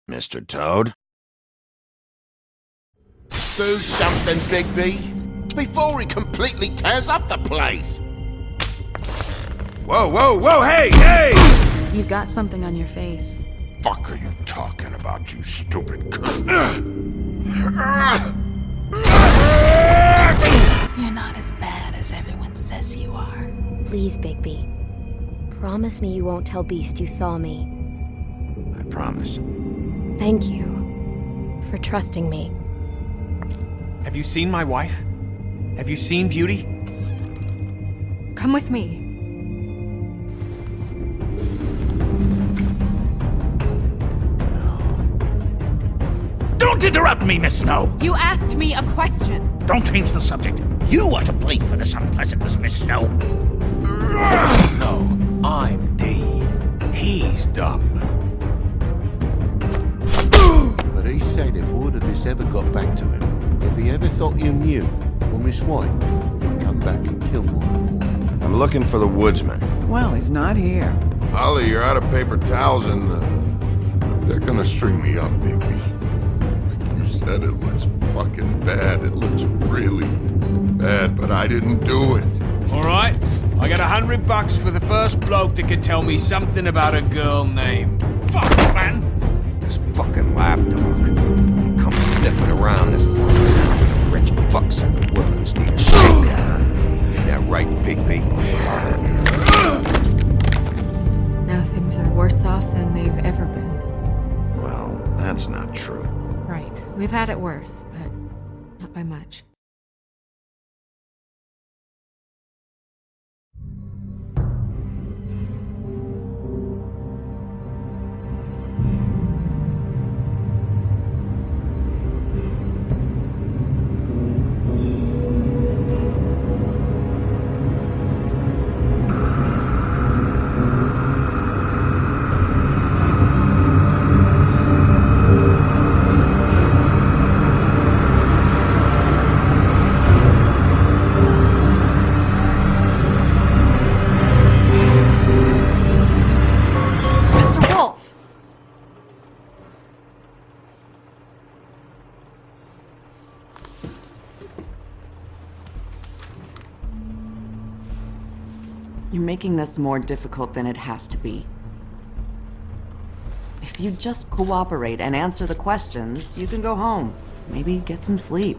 Mr. Toad? Do something, Bigby, before he completely tears up the place! Whoa, whoa, whoa, hey, hey! You've got something on your face. Fuck are you talking about, you stupid cunt? You're not as bad as everyone says you are. Please, Bigby. Promise me you won't tell Beast you saw me. I promise. Thank you for trusting me. Have you seen my wife? Have you seen Beauty? Come with me. Don't interrupt me, Miss Snow! You asked me a question. Don't change the subject. You are to blame for this unpleasantness, Miss Snow. No, I'm D. He's dumb. But he said if word of this ever got back to him, if he ever thought you knew, or Miss White, he'd come back and kill my boy. I'm looking for the woodsman. Well, he's not here. Ollie, you're out of paper towels and, they're gonna string me up, Bigby. Like you said, it looks fucking bad. It looks really bad, but I didn't do it. Alright, I got $100 for the first bloke that can tell me something about a girl named... Fuck, man! This fucking lapdog. He comes sniffing around this place. Rich fucks in the woods need a shakedown. Ain't that right, Bigby? Now things are worse off than they've ever been. Well, that's not true. Right. We've had it worse, but not by much. You're making this more difficult than it has to be. If you just cooperate and answer the questions, you can go home. Maybe get some sleep.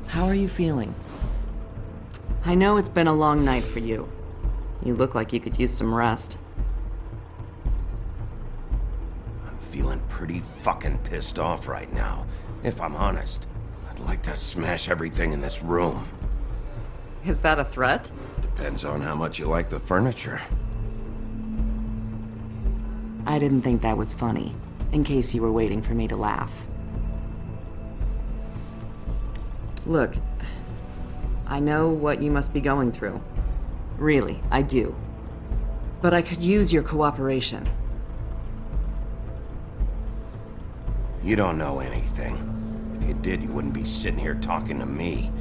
How are you feeling? I know it's been a long night for you. You look like you could use some rest. I'm feeling pretty fucking pissed off right now. If I'm honest, I'd like to smash everything in this room. Is that a threat? Depends on how much you like the furniture. I didn't think that was funny, in case you were waiting for me to laugh. Look, I know what you must be going through. Really, I do. But I could use your cooperation. You don't know anything. If you did, you wouldn't be sitting here talking to me.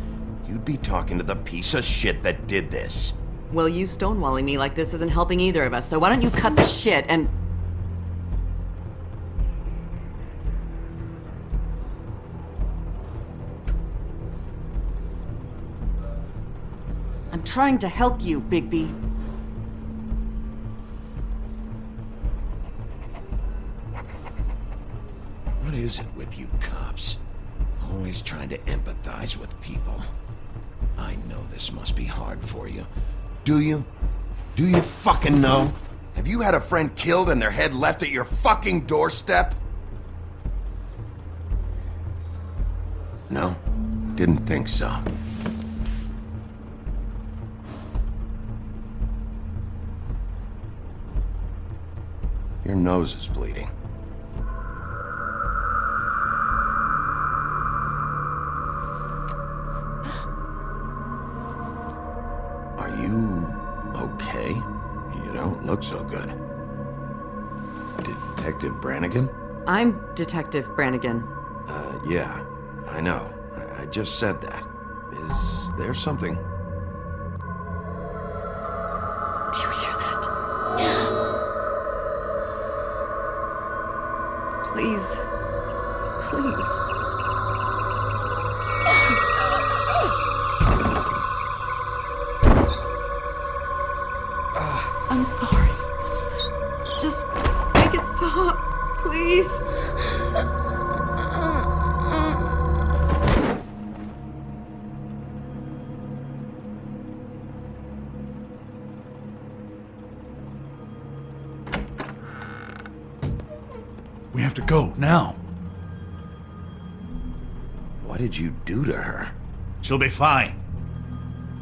You'd be talking to the piece of shit that did this. Well, you stonewalling me like this isn't helping either of us, so why don't you cut the shit and... I'm trying to help you, Bigby. What is it with you cops? Always trying to empathize with people. I know this must be hard for you. Do you? Do you fucking know? Have you had a friend killed and their head left at your fucking doorstep? No? Didn't think so. Your nose is bleeding. Are you okay? You don't look so good. Detective Brannigan? I'm Detective Brannigan. Yeah, I know. I just said that. Is there something? Do you hear that? Please. Please. I'm sorry. Just make it stop, please. We have to go, now. What did you do to her? She'll be fine.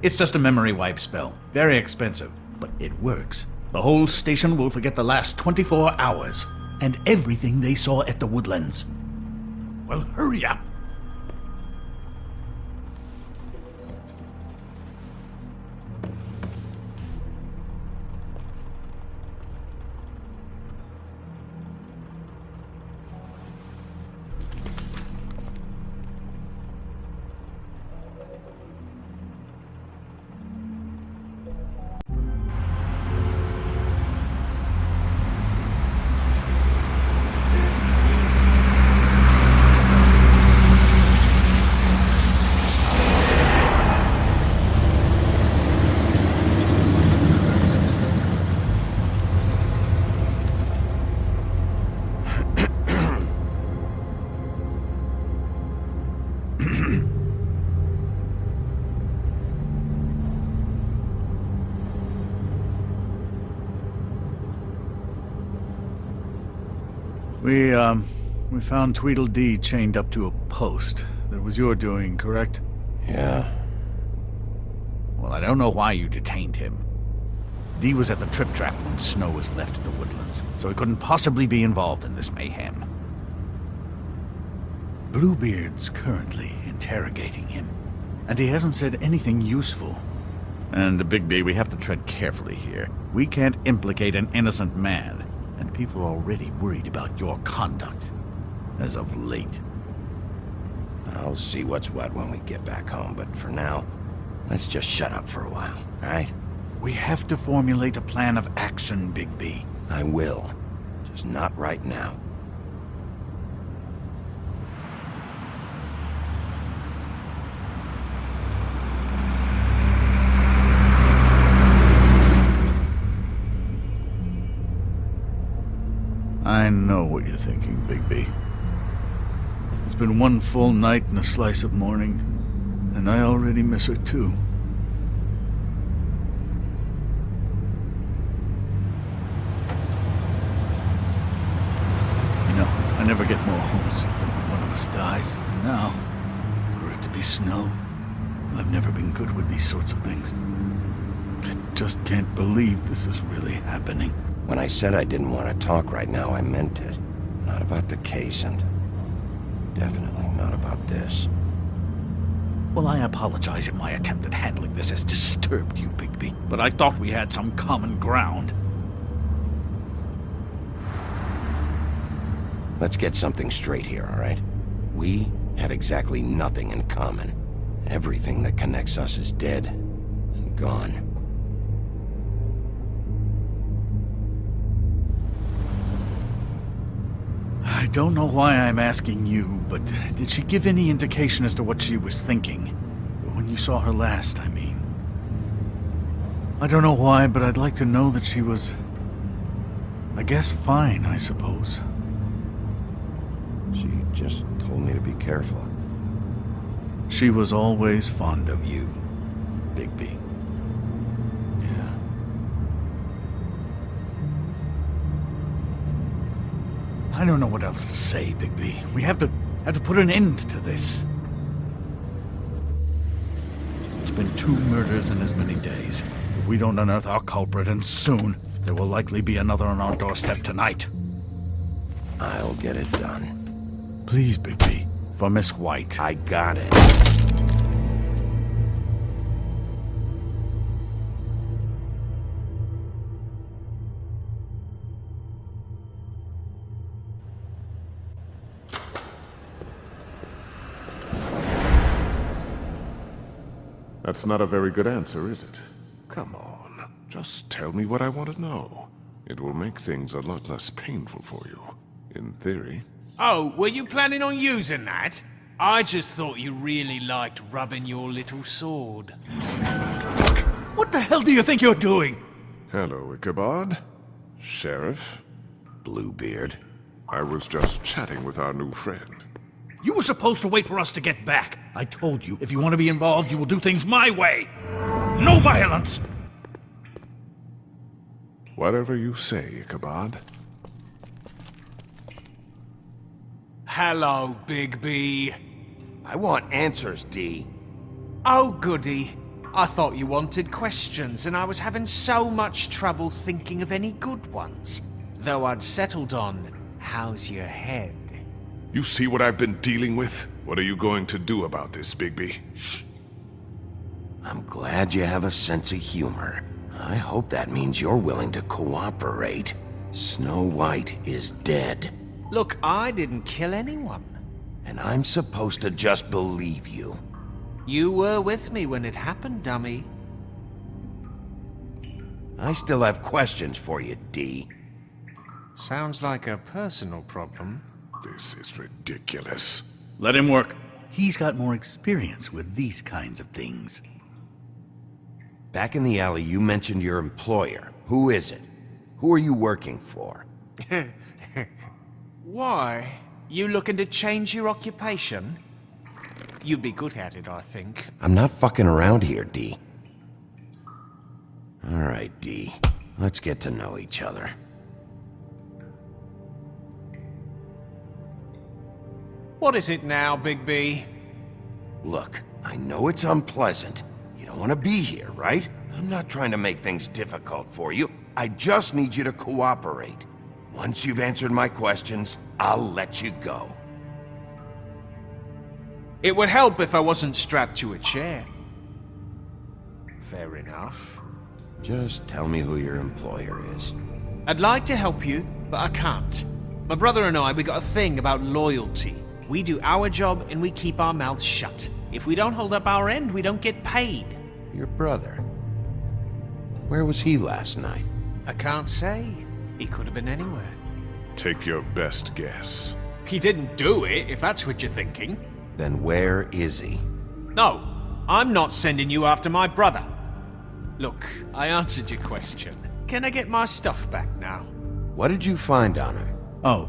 It's just a memory wipe spell. Very expensive, but it works. The whole station will forget the last 24 hours, and everything they saw at the Woodlands. Well, hurry up. We found Tweedledee chained up to a post. That was your doing, correct? Yeah. Well, I don't know why you detained him. Dee was at the Trip Trap when Snow was left at the Woodlands, so he couldn't possibly be involved in this mayhem. Bluebeard's currently interrogating him, and he hasn't said anything useful. And, Bigby, we have to tread carefully here. We can't implicate an innocent man, and people are already worried about your conduct, as of late. I'll see what's what when we get back home, but for now, let's just shut up for a while, all right? We have to formulate a plan of action, Bigby. I will. Just not right now. I know what you're thinking, Bigby. It's been one full night and a slice of morning, and I already miss her too. You know, I never get more homesick than when one of us dies. And now, for it to be Snow, I've never been good with these sorts of things. I just can't believe this is really happening. When I said I didn't want to talk right now, I meant it. Not about the case, and definitely not about this. Well, I apologize if my attempt at handling this has disturbed you, Bigby, but I thought we had some common ground. Let's get something straight here, all right? We have exactly nothing in common. Everything that connects us is dead and gone. I don't know why I'm asking you, but did she give any indication as to what she was thinking? When you saw her last, I mean. I don't know why, but I'd like to know that she was, I guess, fine, I suppose. She just told me to be careful. She was always fond of you, Bigby. Yeah. I don't know what else to say, Bigby. We have to put an end to this. It's been 2 murders in as many days. If we don't unearth our culprit, and soon, there will likely be another on our doorstep tonight. I'll get it done. Please, Bigby. For Miss White. I got it. That's not a very good answer, is it? Come on, just tell me what I want to know. It will make things a lot less painful for you, in theory. Oh, were you planning on using that? I just thought you really liked rubbing your little sword. What the hell do you think you're doing? Hello, Ichabod. Sheriff. Bluebeard. I was just chatting with our new friend. You were supposed to wait for us to get back. I told you, if you want to be involved, you will do things my way. No violence! Whatever you say, Ichabod. Hello, Bigby. I want answers, D. Oh, goody. I thought you wanted questions, and I was having so much trouble thinking of any good ones. Though I'd settled on, how's your head? You see what I've been dealing with? What are you going to do about this, Bigby? Shh. I'm glad you have a sense of humor. I hope that means you're willing to cooperate. Snow White is dead. Look, I didn't kill anyone. And I'm supposed to just believe you. You were with me when it happened, dummy. I still have questions for you, D. Sounds like a personal problem. This is ridiculous. Let him work. He's got more experience with these kinds of things. Back in the alley, you mentioned your employer. Who is it? Who are you working for? Why? You looking to change your occupation? You'd be good at it, I think. I'm not fucking around here, D. All right, D. Let's get to know each other. What is it now, Bigby? Look, I know it's unpleasant. You don't want to be here, right? I'm not trying to make things difficult for you. I just need you to cooperate. Once you've answered my questions, I'll let you go. It would help if I wasn't strapped to a chair. Fair enough. Just tell me who your employer is. I'd like to help you, but I can't. My brother and I, we got a thing about loyalty. We do our job and we keep our mouths shut. If we don't hold up our end, we don't get paid. Your brother? Where was he last night? I can't say. He could have been anywhere. Take your best guess. He didn't do it, if that's what you're thinking. Then where is he? No, I'm not sending you after my brother. Look, I answered your question. Can I get my stuff back now? What did you find on him? Oh,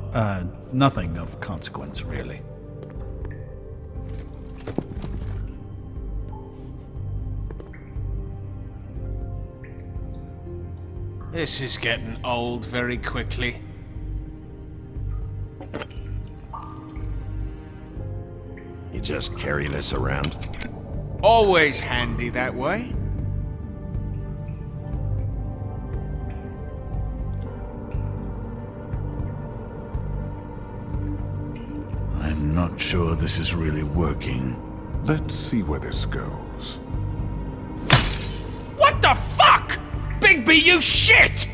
nothing of consequence, really. This is getting old very quickly. You just carry this around? Always handy that way. I'm not sure this is really working. Let's see where this goes. What the fuck? Bigby, you shit!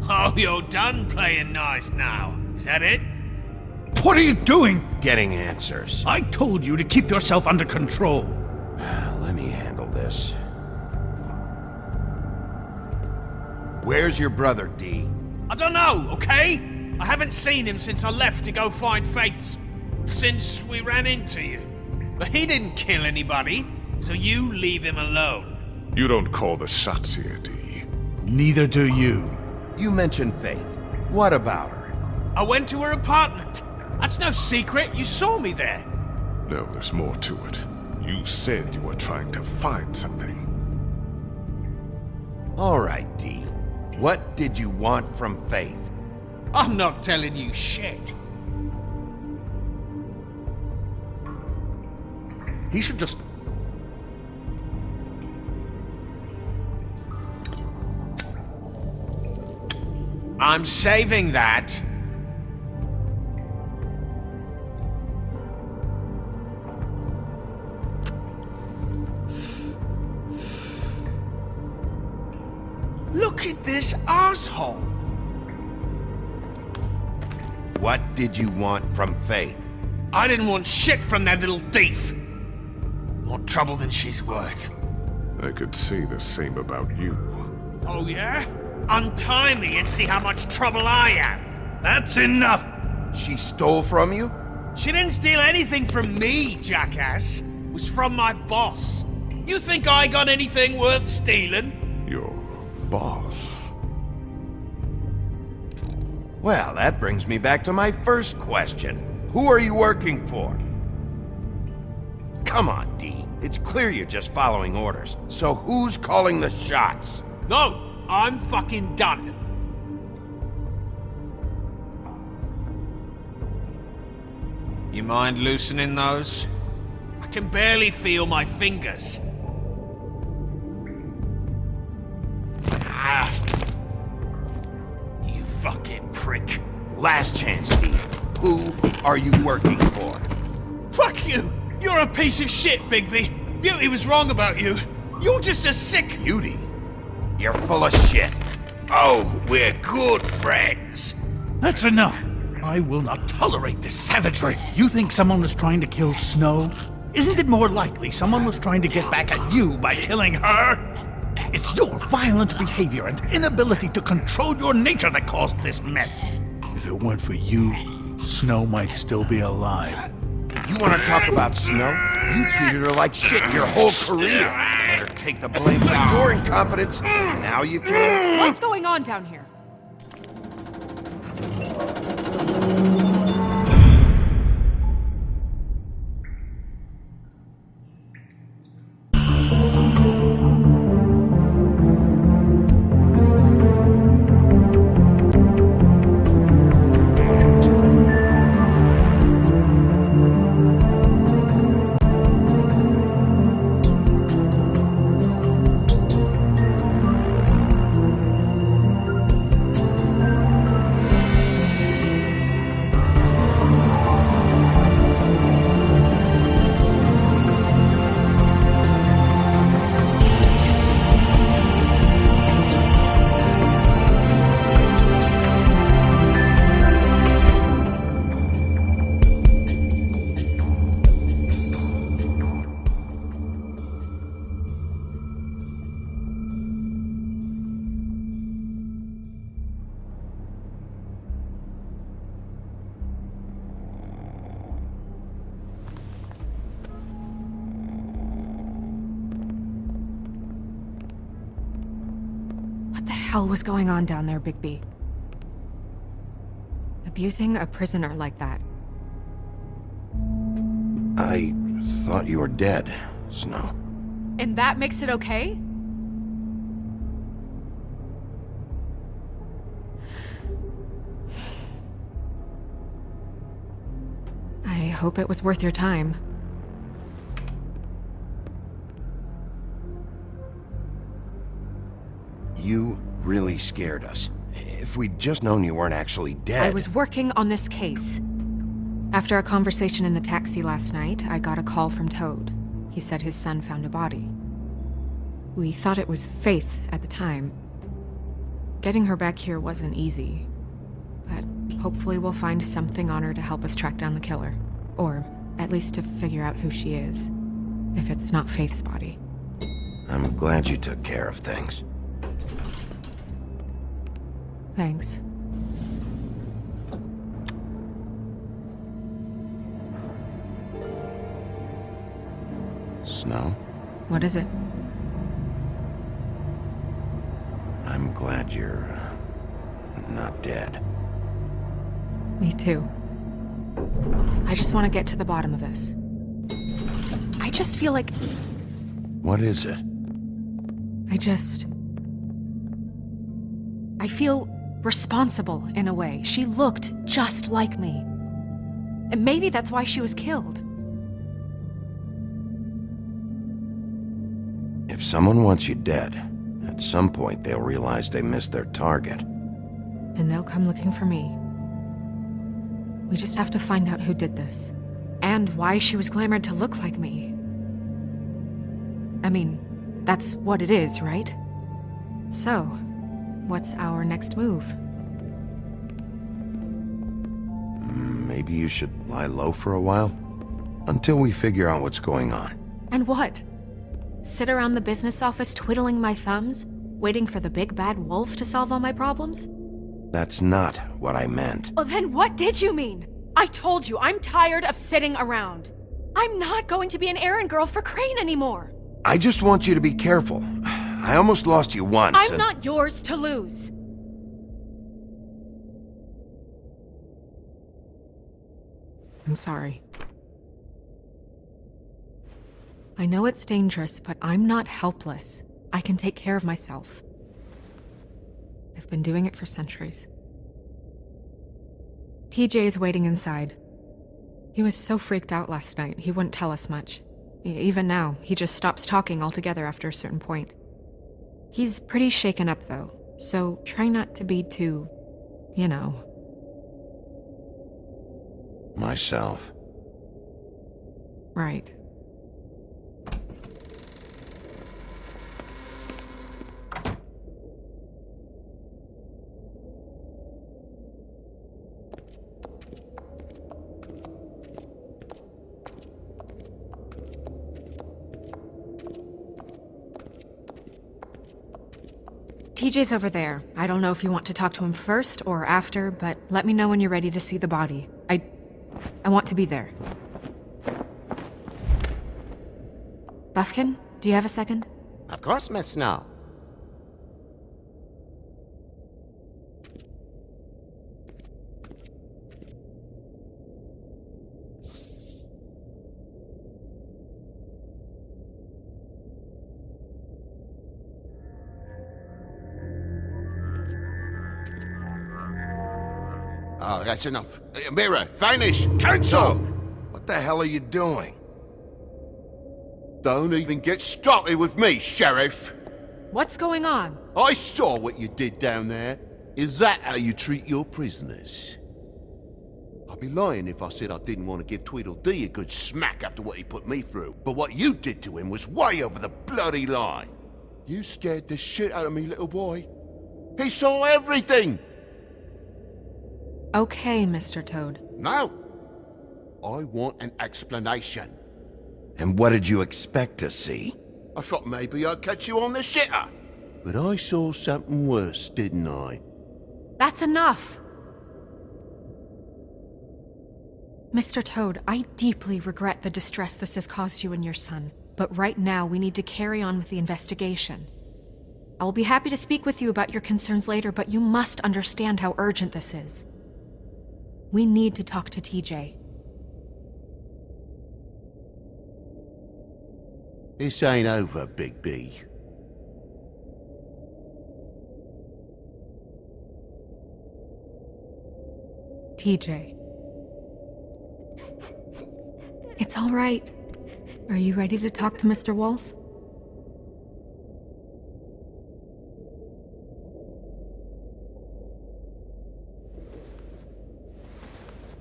Oh, you're done playing nice now. Is that it? What are you doing? Getting answers. I told you to keep yourself under control. Let me handle this. Where's your brother, D? I don't know, okay? I haven't seen him since I left to go find Faith's... since we ran into you. But he didn't kill anybody, so you leave him alone. You don't call the shots here, D. Neither do you. You mentioned Faith. What about her? I went to her apartment. That's no secret. You saw me there. No, there's more to it. You said you were trying to find something. All right, D. What did you want from Faith? I'm not telling you shit. He should just... I'm saving that. Look at this asshole. What did you want from Faith? I didn't want shit from that little thief. More trouble than she's worth. I could say the same about you. Oh yeah? Untie me and see how much trouble I am. That's enough! She stole from you? She didn't steal anything from me, jackass. It was from my boss. You think I got anything worth stealing? Your boss. Well, that brings me back to my first question. Who are you working for? Come on, D. It's clear you're just following orders. So who's calling the shots? No, I'm fucking done. You mind loosening those? I can barely feel my fingers. Ah. You fucking prick. Last chance, Steve. Who are you working for? Fuck you! You're a piece of shit, Bigby. Beauty was wrong about you. You're just a sick... Beauty? You're full of shit. Oh, we're good friends. That's enough! I will not tolerate this savagery. You think someone was trying to kill Snow? Isn't it more likely someone was trying to get back at you by killing her? It's your violent behavior and inability to control your nature that caused this mess. If it weren't for you, Snow might still be alive. You want to talk about Snow? You treated her like shit your whole career. Let her take the blame for your incompetence. Now you can... What's going on down here? What the hell was going on down there, Bigby? Abusing a prisoner like that. I thought you were dead, Snow. And that makes it okay? I hope it was worth your time. You really scared us. If we'd just known you weren't actually dead... I was working on this case. After our conversation in the taxi last night, I got a call from Toad. He said his son found a body. We thought it was Faith at the time. Getting her back here wasn't easy. But hopefully we'll find something on her to help us track down the killer. Or at least to figure out who she is. If it's not Faith's body. I'm glad you took care of things. Thanks. Snow? What is it? I'm glad you're... not dead. Me too. I just want to get to the bottom of this. I just feel like... What is it? I feel responsible in a way. She looked just like me. And maybe that's why she was killed. If someone wants you dead, at some point they'll realize they missed their target. And they'll come looking for me. We just have to find out who did this. And why she was glamored to look like me. I mean, that's what it is, right? So, what's our next move? Maybe you should lie low for a while? Until we figure out what's going on. And what? Sit around the business office twiddling my thumbs, waiting for the big bad wolf to solve all my problems? That's not what I meant. Oh, then what did you mean? I told you, I'm tired of sitting around. I'm not going to be an errand girl for Crane anymore. I just want you to be careful. I almost lost you once. I'm not yours to lose. I'm sorry. I know it's dangerous, but I'm not helpless. I can take care of myself. I've been doing it for centuries. TJ is waiting inside. He was so freaked out last night, he wouldn't tell us much. Even now, he just stops talking altogether after a certain point. He's pretty shaken up, though, so try not to be too, you know. Myself. Right. TJ's over there. I don't know if you want to talk to him first or after, but let me know when you're ready to see the body. I want to be there. Buffkin, do you have a second? Of course, Miss Snow. Oh, that's enough. Mira, vanish! Cancel! What the hell are you doing? Don't even get started with me, Sheriff! What's going on? I saw what you did down there. Is that how you treat your prisoners? I'd be lying if I said I didn't want to give Tweedledee a good smack after what he put me through. But what you did to him was way over the bloody line. You scared the shit out of me, little boy. He saw everything! Okay, Mr. Toad. No! I want an explanation. And what did you expect to see? I thought maybe I'd catch you on the shitter. But I saw something worse, didn't I? That's enough! Mr. Toad, I deeply regret the distress this has caused you and your son, but right now we need to carry on with the investigation. I will be happy to speak with you about your concerns later, but you must understand how urgent this is. We need to talk to TJ. This ain't over, Big B. TJ. It's all right. Are you ready to talk to Mr. Wolf?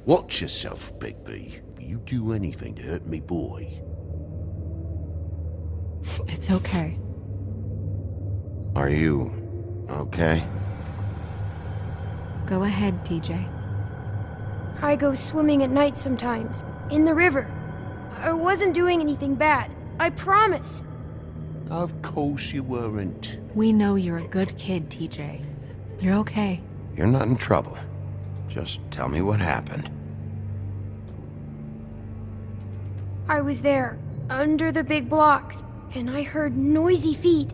Watch yourself, Big B. You do anything to hurt me, boy. It's okay. Are you okay? Go ahead, TJ. I go swimming at night sometimes, in the river. I wasn't doing anything bad, I promise. Of course you weren't. We know you're a good kid, TJ. You're okay. You're not in trouble. Just tell me what happened. I was there, under the big blocks, and I heard noisy feet.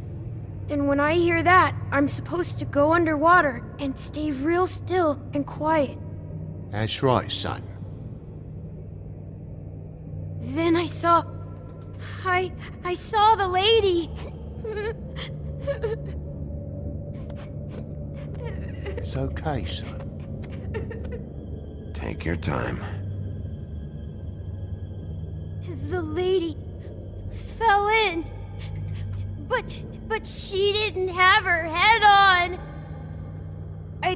And when I hear that, I'm supposed to go underwater and stay real still and quiet. That's right, son. Then I saw the lady. It's okay, son. Take your time. The lady fell in. But she didn't have her head on. I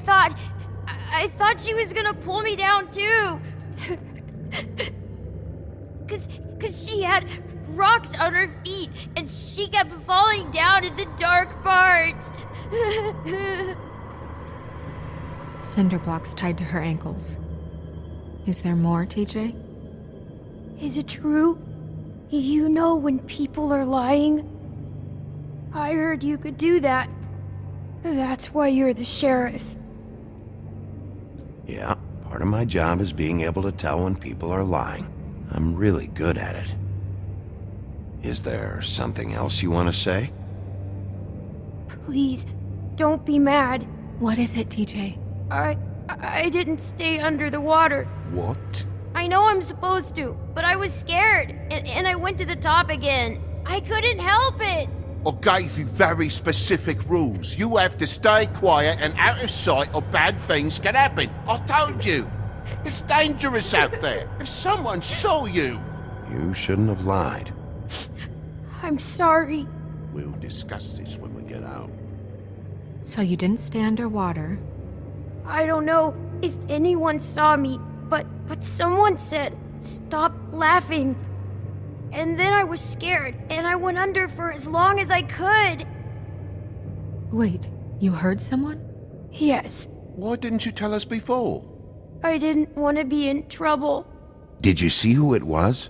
thought she was gonna pull me down too. Cause she had rocks on her feet and she kept falling down in the dark parts. Cinder blocks tied to her ankles. Is there more, TJ? Is it true? You know when people are lying? I heard you could do that. That's why you're the sheriff. Yeah, part of my job is being able to tell when people are lying. I'm really good at it. Is there something else you want to say? Please, don't be mad. What is it, TJ? I didn't stay under the water. What? I know I'm supposed to, but I was scared, and I went to the top again. I couldn't help it. I gave you very specific rules. You have to stay quiet and out of sight or bad things can happen. I told you. It's dangerous out there. If someone saw you... You shouldn't have lied. I'm sorry. We'll discuss this when we get out. So you didn't stay underwater. I don't know if anyone saw me, but someone said, "Stop laughing." And then I was scared, and I went under for as long as I could. Wait, you heard someone? Yes. Why didn't you tell us before? I didn't want to be in trouble. Did you see who it was?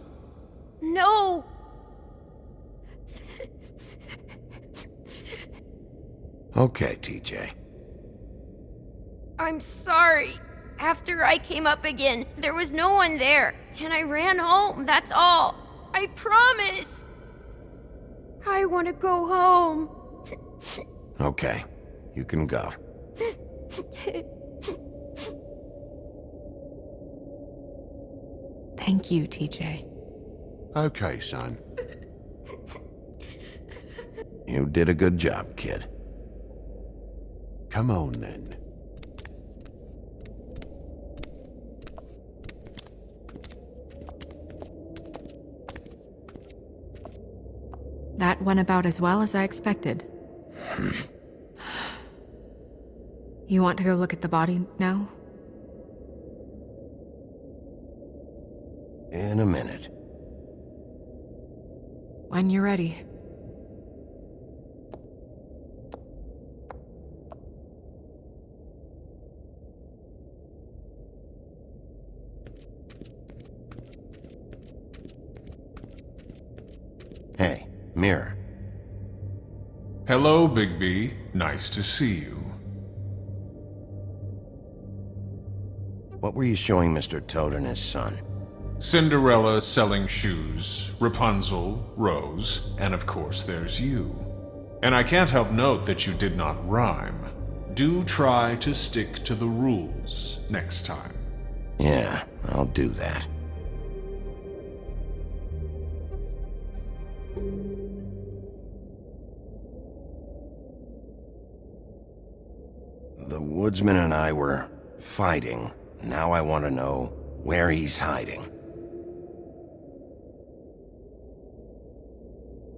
No. Okay, TJ. I'm sorry. After I came up again, there was no one there, and I ran home, that's all. I promise. I want to go home. Okay, you can go. Thank you, TJ. Okay, son. You did a good job, kid. Come on, then. That went about as well as I expected. You want to go look at the body now? In a minute. When you're ready. Hey, Mirror. Hello, Bigby. Nice to see you. What were you showing Mr. Toad and his son? Cinderella selling shoes, Rapunzel, Rose, and of course there's you. And I can't help note that you did not rhyme. Do try to stick to the rules next time. Yeah, I'll do that. The woodsman and I were fighting. Now I want to know where he's hiding.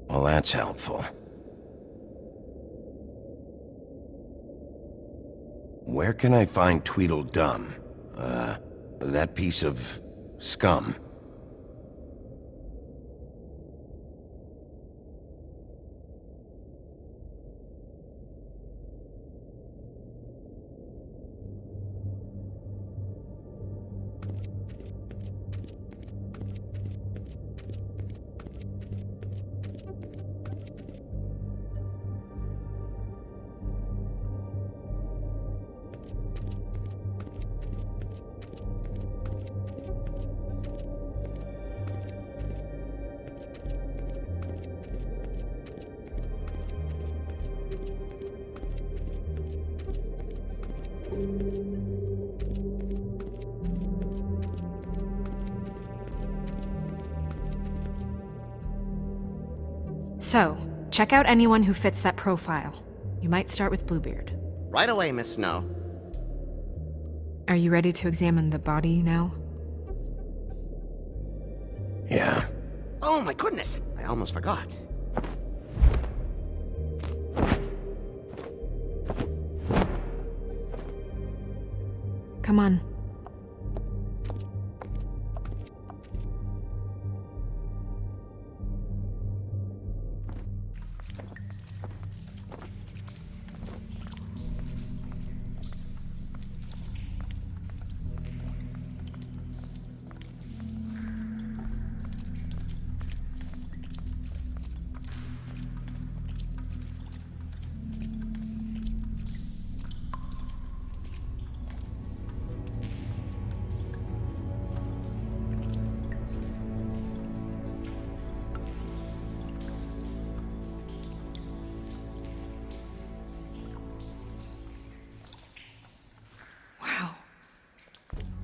Well, that's helpful. Where can I find Tweedledum? That piece of scum. So, check out anyone who fits that profile. You might start with Bluebeard. Right away, Miss Snow. Are you ready to examine the body now? Yeah. Oh my goodness, I almost forgot. Come on.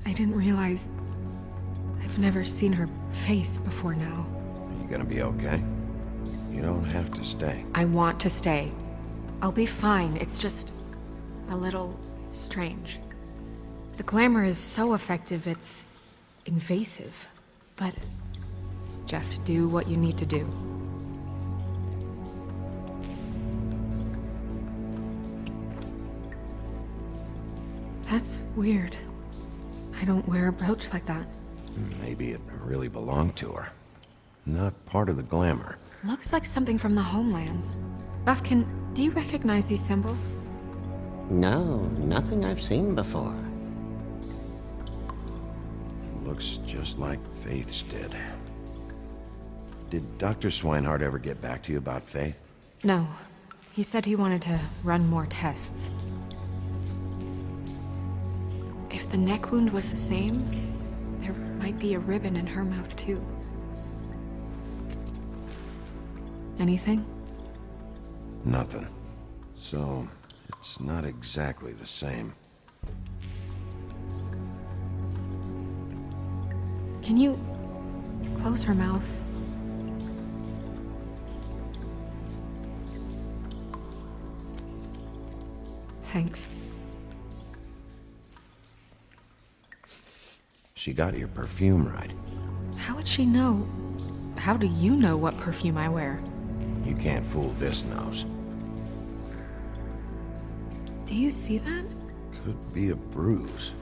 I didn't realize... I've never seen her face before now. Are you gonna be okay? You don't have to stay. I want to stay. I'll be fine. It's just... a little... strange. The glamour is so effective, it's... invasive. But... just do what you need to do. That's weird. I don't wear a brooch like that. Maybe it really belonged to her. Not part of the glamour. Looks like something from the homelands. Buffkin, do you recognize these symbols? No, nothing I've seen before. Looks just like Faith's did. Did Dr. Swinehart ever get back to you about Faith? No. He said he wanted to run more tests. If the neck wound was the same, there might be a ribbon in her mouth too. Anything? Nothing. So, it's not exactly the same. Can you close her mouth? Thanks. She got your perfume right. How would she know? How do you know what perfume I wear? You can't fool this nose. Do you see that? Could be a bruise.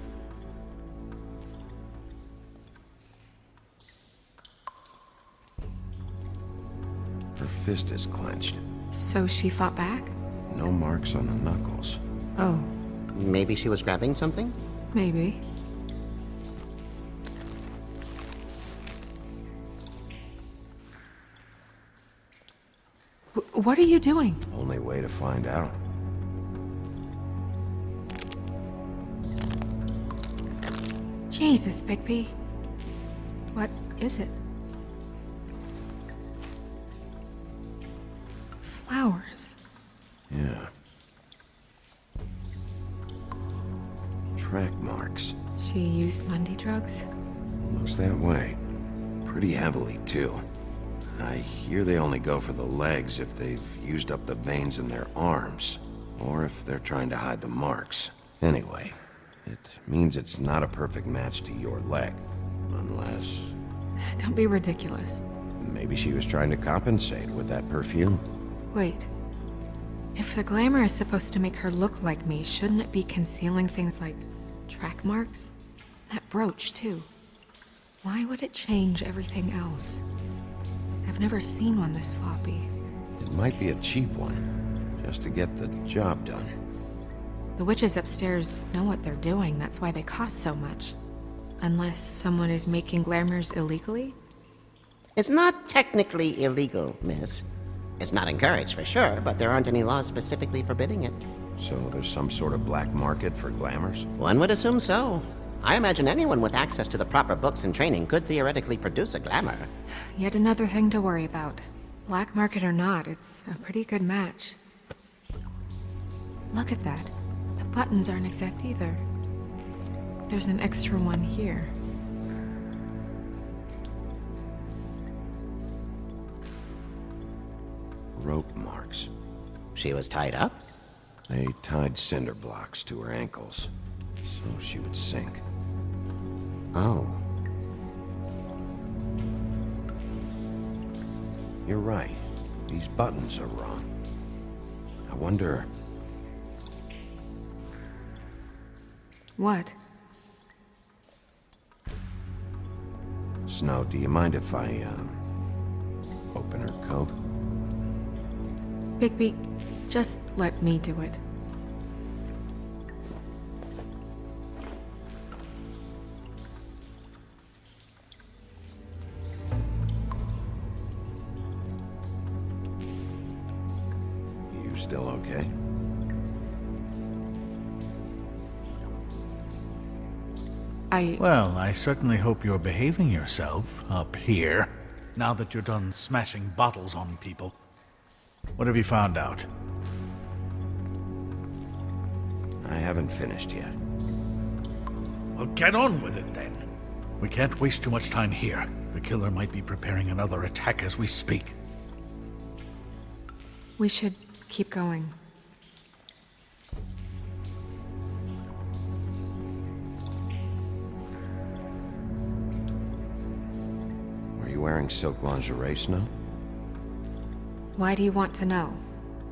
Her fist is clenched. So she fought back? No marks on the knuckles. Oh. Maybe she was grabbing something? Maybe. What are you doing? Only way to find out. Jesus, Bigby. What is it? Flowers. Yeah. Track marks. She used Mundy drugs? Looks that way. Pretty heavily, too. I hear they only go for the legs if they've used up the veins in their arms, or if they're trying to hide the marks. Anyway, it means it's not a perfect match to your leg, unless... Don't be ridiculous. Maybe she was trying to compensate with that perfume. Wait. If the glamour is supposed to make her look like me, shouldn't it be concealing things like track marks? That brooch, too. Why would it change everything else? I've never seen one this sloppy. It might be a cheap one, just to get the job done. The witches upstairs know what they're doing, that's why they cost so much. Unless someone is making glamours illegally? It's not technically illegal, miss. It's not encouraged for sure, but there aren't any laws specifically forbidding it. So there's some sort of black market for glamours? One would assume so. I imagine anyone with access to the proper books and training could theoretically produce a glamour. Yet another thing to worry about. Black market or not, it's a pretty good match. Look at that. The buttons aren't exact either. There's an extra one here. Rope marks. She was tied up? They tied cinder blocks to her ankles, so she would sink. Oh. You're right. These buttons are wrong. I wonder... What? Snow, do you mind if I, open her coat? Bigby, just let me do it. You still okay? Well, I certainly hope you're behaving yourself up here, now that you're done smashing bottles on people. What have you found out? I haven't finished yet. Well, get on with it then. We can't waste too much time here. The killer might be preparing another attack as we speak. We should keep going. Are you wearing silk lingerie, Snow? Why do you want to know?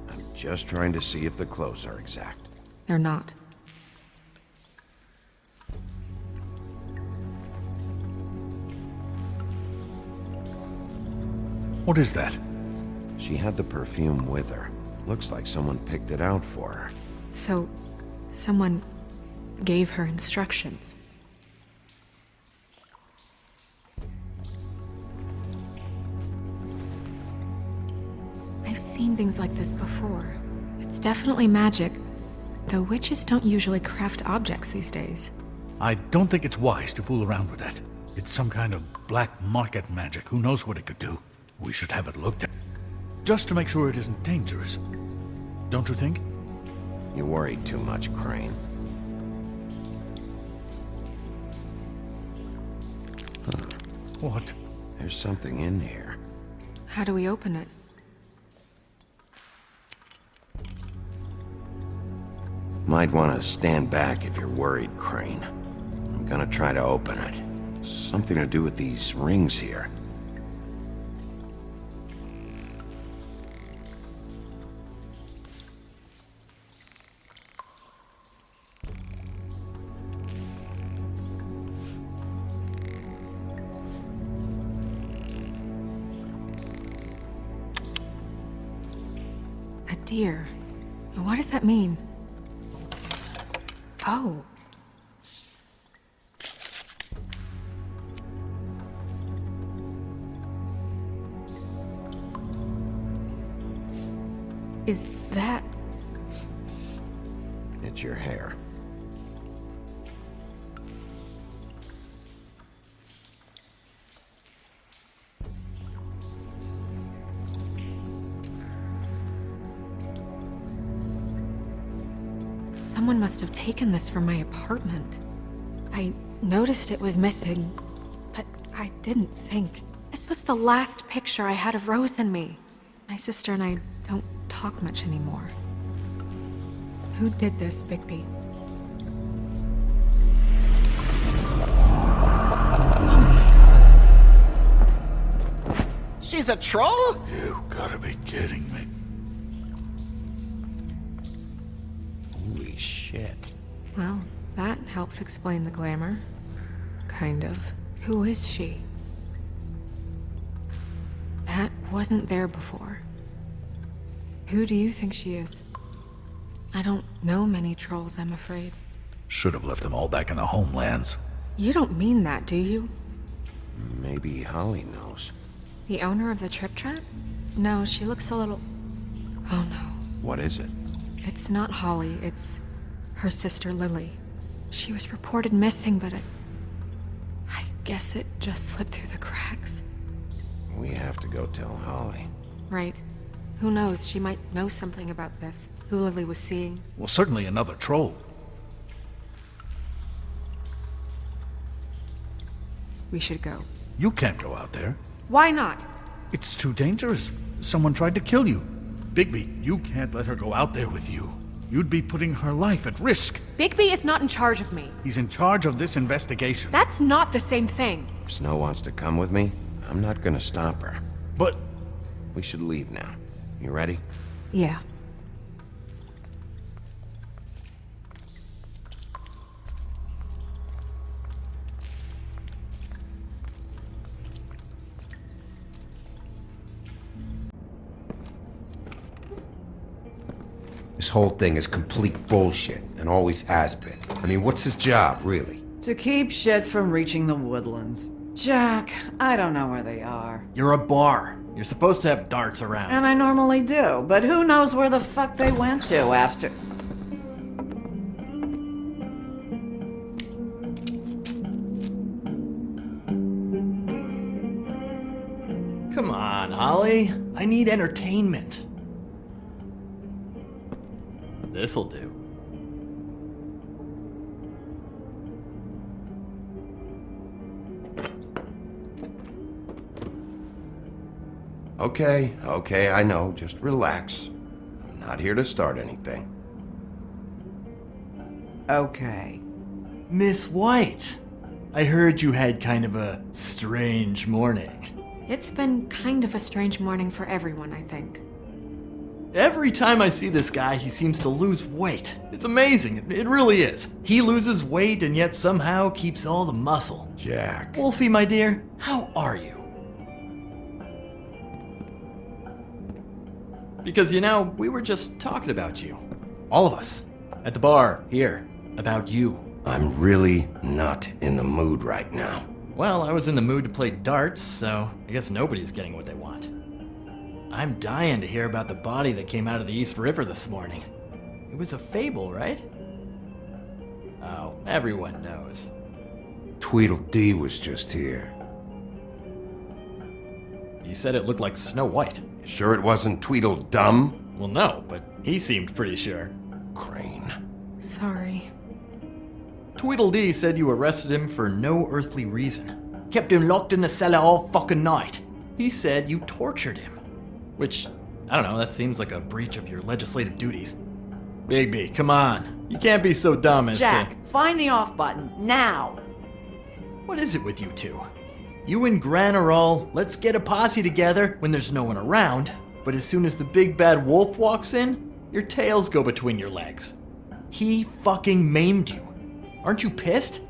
I'm just trying to see if the clothes are exact. They're not. What is that? She had the perfume with her. Looks like someone picked it out for her. So, someone gave her instructions. I've seen things like this before. It's definitely magic, though witches don't usually craft objects these days. I don't think it's wise to fool around with that. It's some kind of black market magic. Who knows what it could do? We should have it looked at. Just to make sure it isn't dangerous. Don't you think? You worry too much, Crane. Huh. What? There's something in here. How do we open it? Might want to stand back if you're worried, Crane. I'm gonna try to open it. Something to do with these rings here. A deer. What does that mean? Oh. Is that... It's your hair. Someone must have taken this from my apartment. I noticed it was missing, but I didn't think. This was the last picture I had of Rose and me. My sister and I don't talk much anymore. Who did this, Bigby? She's a troll? You gotta be kidding me. Holy shit. Well, that helps explain the glamour. Kind of. Who is she? That wasn't there before. Who do you think she is? I don't know many trolls, I'm afraid. Should have left them all back in the homelands. You don't mean that, do you? Maybe Holly knows. The owner of the Trip Trap? No, she looks a little... Oh no. What is it? It's not Holly, it's her sister Lily. She was reported missing, but I guess it just slipped through the cracks. We have to go tell Holly. Right. Who knows, she might know something about this. Who Lily was seeing. Well, certainly another troll. We should go. You can't go out there. Why not? It's too dangerous. Someone tried to kill you. Bigby, you can't let her go out there with you. You'd be putting her life at risk. Bigby is not in charge of me. He's in charge of this investigation. That's not the same thing. If Snow wants to come with me, I'm not gonna stop her. But... We should leave now. You ready? Yeah. This whole thing is complete bullshit, and always has been. I mean, what's his job, really? To keep shit from reaching the woodlands. Jack, I don't know where they are. You're a bar. You're supposed to have darts around. And I normally do, but who knows where the fuck they went to after... Come on, Holly. I need entertainment. This'll do. Okay, I know. Just relax. I'm not here to start anything. Okay. Miss White, I heard you had kind of a strange morning. It's been kind of a strange morning for everyone, I think. Every time I see this guy, he seems to lose weight. It's amazing. It really is. He loses weight and yet somehow keeps all the muscle. Jack. Wolfie, my dear, how are you? Because, we were just talking about you. All of us. At the bar, here. About you. I'm really not in the mood right now. Well, I was in the mood to play darts, so I guess nobody's getting what they want. I'm dying to hear about the body that came out of the East River this morning. It was a fable, right? Oh, everyone knows. Tweedledee was just here. You said it looked like Snow White. You sure it wasn't Tweedledum? Well, no, but he seemed pretty sure. Crane. Sorry. Tweedledee said you arrested him for no earthly reason. Kept him locked in the cellar all fucking night. He said you tortured him. Which, I don't know, that seems like a breach of your legislative duties. Bigby, come on. You can't be so dumb as Jack, find the off button, now! What is it with you two? You and Gran are all, let's get a posse together when there's no one around, but as soon as the big bad wolf walks in, your tails go between your legs. He fucking maimed you. Aren't you pissed?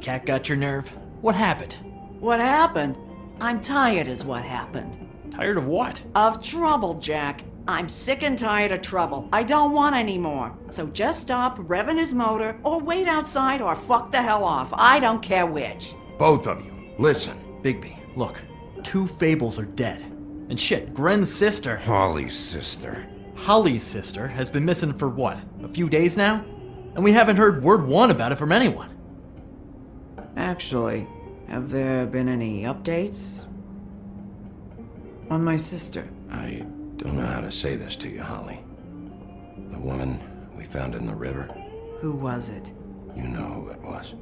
Cat got your nerve? What happened? What happened? I'm tired is what happened. Tired of what? Of trouble, Jack. I'm sick and tired of trouble. I don't want any more. So just stop revving his motor, or wait outside, or fuck the hell off. I don't care which. Both of you, listen. Bigby, look. 2 fables are dead. And shit, Gren's sister... Holly's sister. Holly's sister has been missing for what, a few days now? And we haven't heard word one about it from anyone. Actually, have there been any updates? On my sister? I don't know how to say this to you, Holly. The woman we found in the river. Who was it? You know who it was.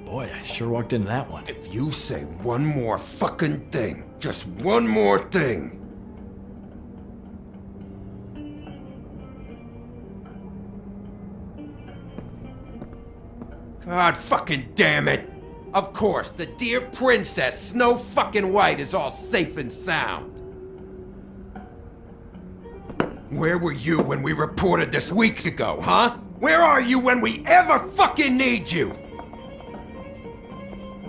Boy, I sure walked into that one. If you say one more fucking thing, just one more thing. God fucking damn it! Of course, the dear princess Snow fucking White is all safe and sound. Where were you when we reported this weeks ago, huh? Where are you when we ever fucking need you?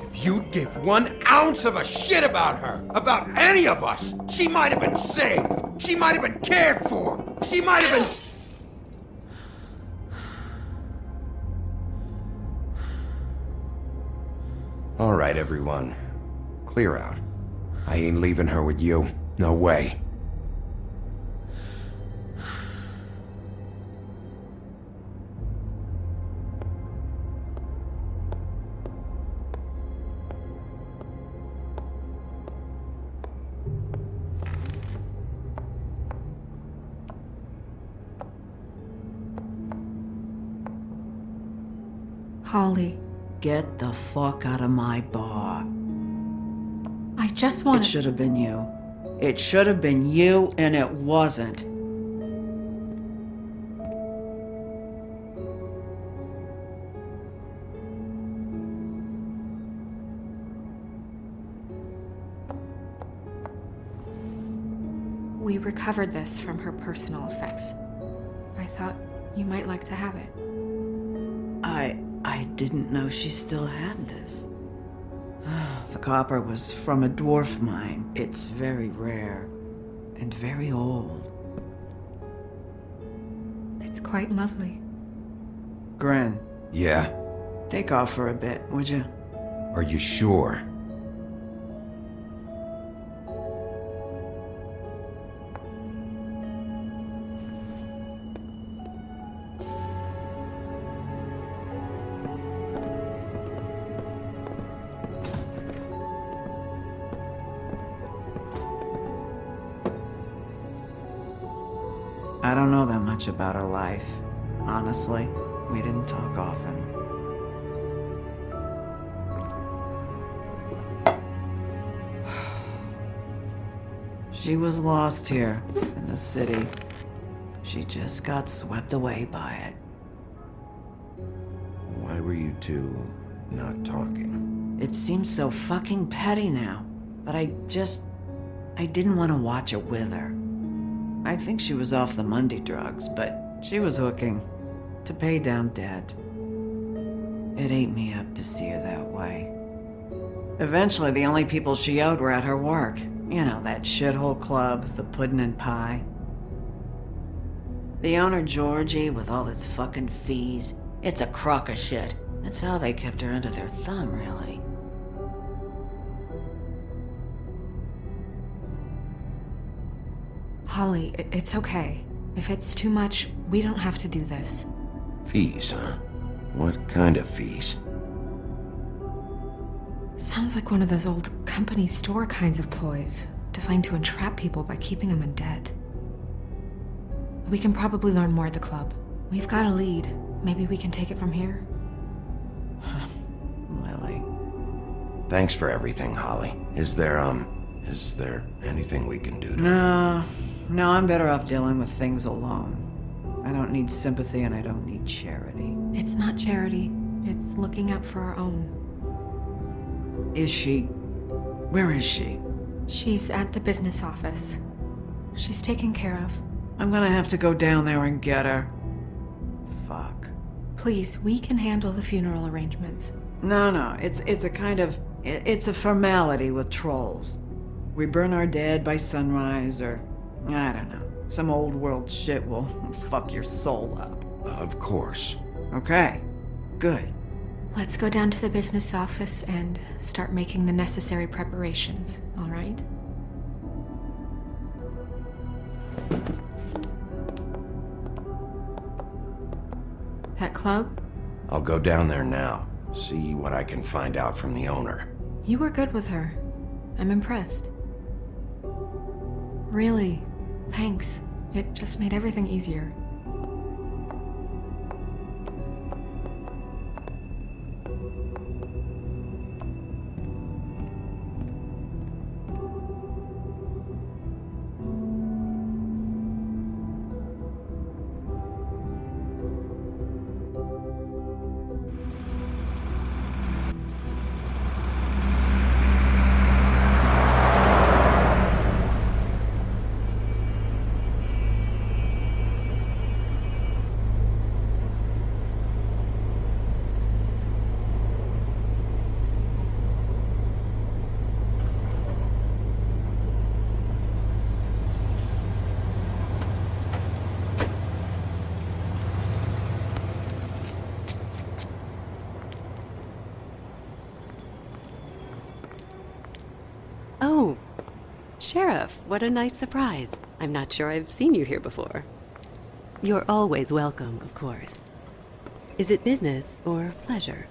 If you'd give 1 ounce of a shit about her, about any of us, she might have been saved. She might have been cared for. She might have been... All right, everyone. Clear out. I ain't leaving her with you. No way. Holly. Get the fuck out of my bar. I just want It should have been you. It should have been you, and it wasn't. We recovered this from her personal effects. I thought you might like to have it. I didn't know she still had this. The copper was from a dwarf mine. It's very rare and very old. It's quite lovely. Gren, Yeah? take off for a bit, would you? Are you sure? I don't know that much about her life. Honestly, we didn't talk often. She was lost here in the city. She just got swept away by it. Why were you two not talking? It seems so fucking petty now, but I didn't want to watch it with her. I think she was off the Monday drugs, but she was hooking to pay down debt. It ate me up to see her that way. Eventually, the only people she owed were at her work. You know, that shithole club, the Puddin' and Pie. The owner, Georgie, with all his fucking fees, it's a crock of shit. That's how they kept her under their thumb, really. Holly, it's okay. If it's too much, we don't have to do this. Fees, huh? What kind of fees? Sounds like one of those old company store kinds of ploys, designed to entrap people by keeping them in debt. We can probably learn more at the club. We've got a lead. Maybe we can take it from here? Lily. Thanks for everything, Holly. Is there anything we can do to... No, I'm better off dealing with things alone. I don't need sympathy and I don't need charity. It's not charity. It's looking out for our own. Is she? Where is she? She's at the business office. She's taken care of. I'm gonna have to go down there and get her. Fuck. Please, we can handle the funeral arrangements. No, it's a kind of... It's a formality with trolls. We burn our dead by sunrise, or... I don't know. Some old world shit will fuck your soul up. Of course. Okay. Good. Let's go down to the business office and start making the necessary preparations, all right? That club? I'll go down there now. See what I can find out from the owner. You were good with her. I'm impressed. Really, thanks. It just made everything easier. Oh, Sheriff, what a nice surprise. I'm not sure I've seen you here before. You're always welcome, of course. Is it business or pleasure?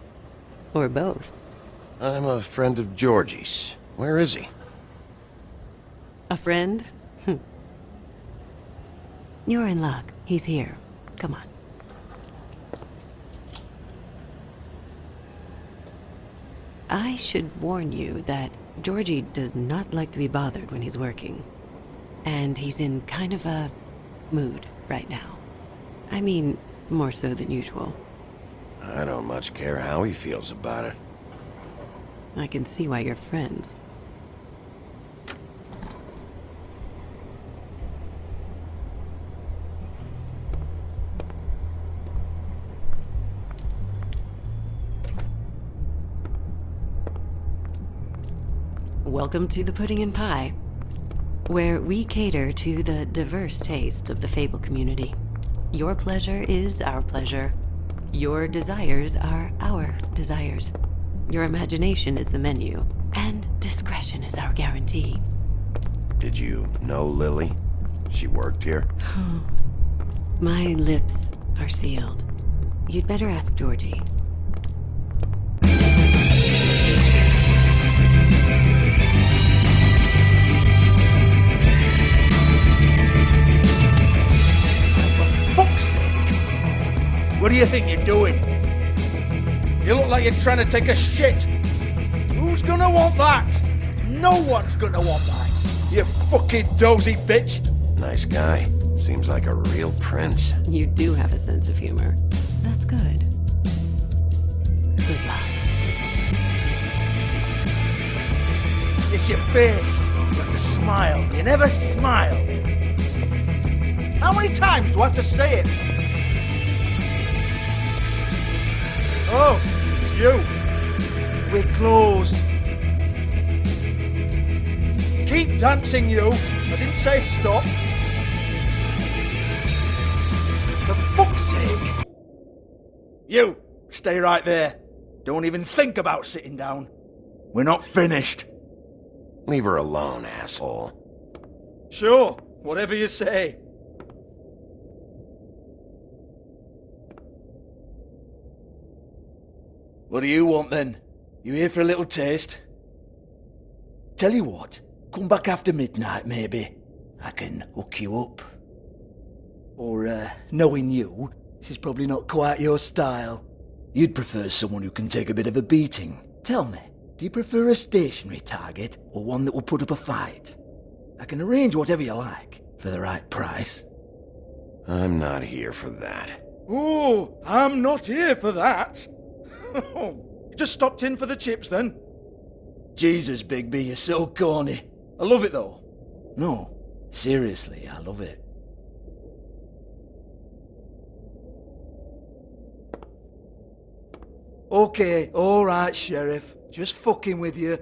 Or both? I'm a friend of Georgie's. Where is he? A friend? You're in luck. He's here. Come on. I should warn you that Georgie does not like to be bothered when he's working. And he's in kind of a mood right now. I mean, more so than usual. I don't much care how he feels about it. I can see why you're friends. Welcome to the Pudding and Pie, where we cater to the diverse tastes of the Fable community. Your pleasure is our pleasure. Your desires are our desires. Your imagination is the menu, and discretion is our guarantee. Did you know Lily? She worked here? My lips are sealed. You'd better ask Georgie. you think you're doing? You look like you're trying to take a shit. Who's gonna want that? No one's gonna want that. You fucking dozy bitch. Nice guy. Seems like a real prince. You do have a sense of humor. That's good. Good luck. It's your face. You have to smile. You never smile. How many times do I have to say it? Oh, it's you. We're closed. Keep dancing, you. I didn't say stop. For fuck's sake. You, stay right there. Don't even think about sitting down. We're not finished. Leave her alone, asshole. Sure, whatever you say. What do you want then? You here for a little taste? Tell you what, come back after midnight maybe. I can hook you up. Or, knowing you, she's probably not quite your style. You'd prefer someone who can take a bit of a beating. Tell me, do you prefer a stationary target or one that will put up a fight? I can arrange whatever you like for the right price. I'm not here for that. Oh, I'm not here for that. You just stopped in for the chips then? Jesus, Bigby, you're so corny. I love it though. No, seriously, I love it. Okay, alright, Sheriff. Just fucking with you.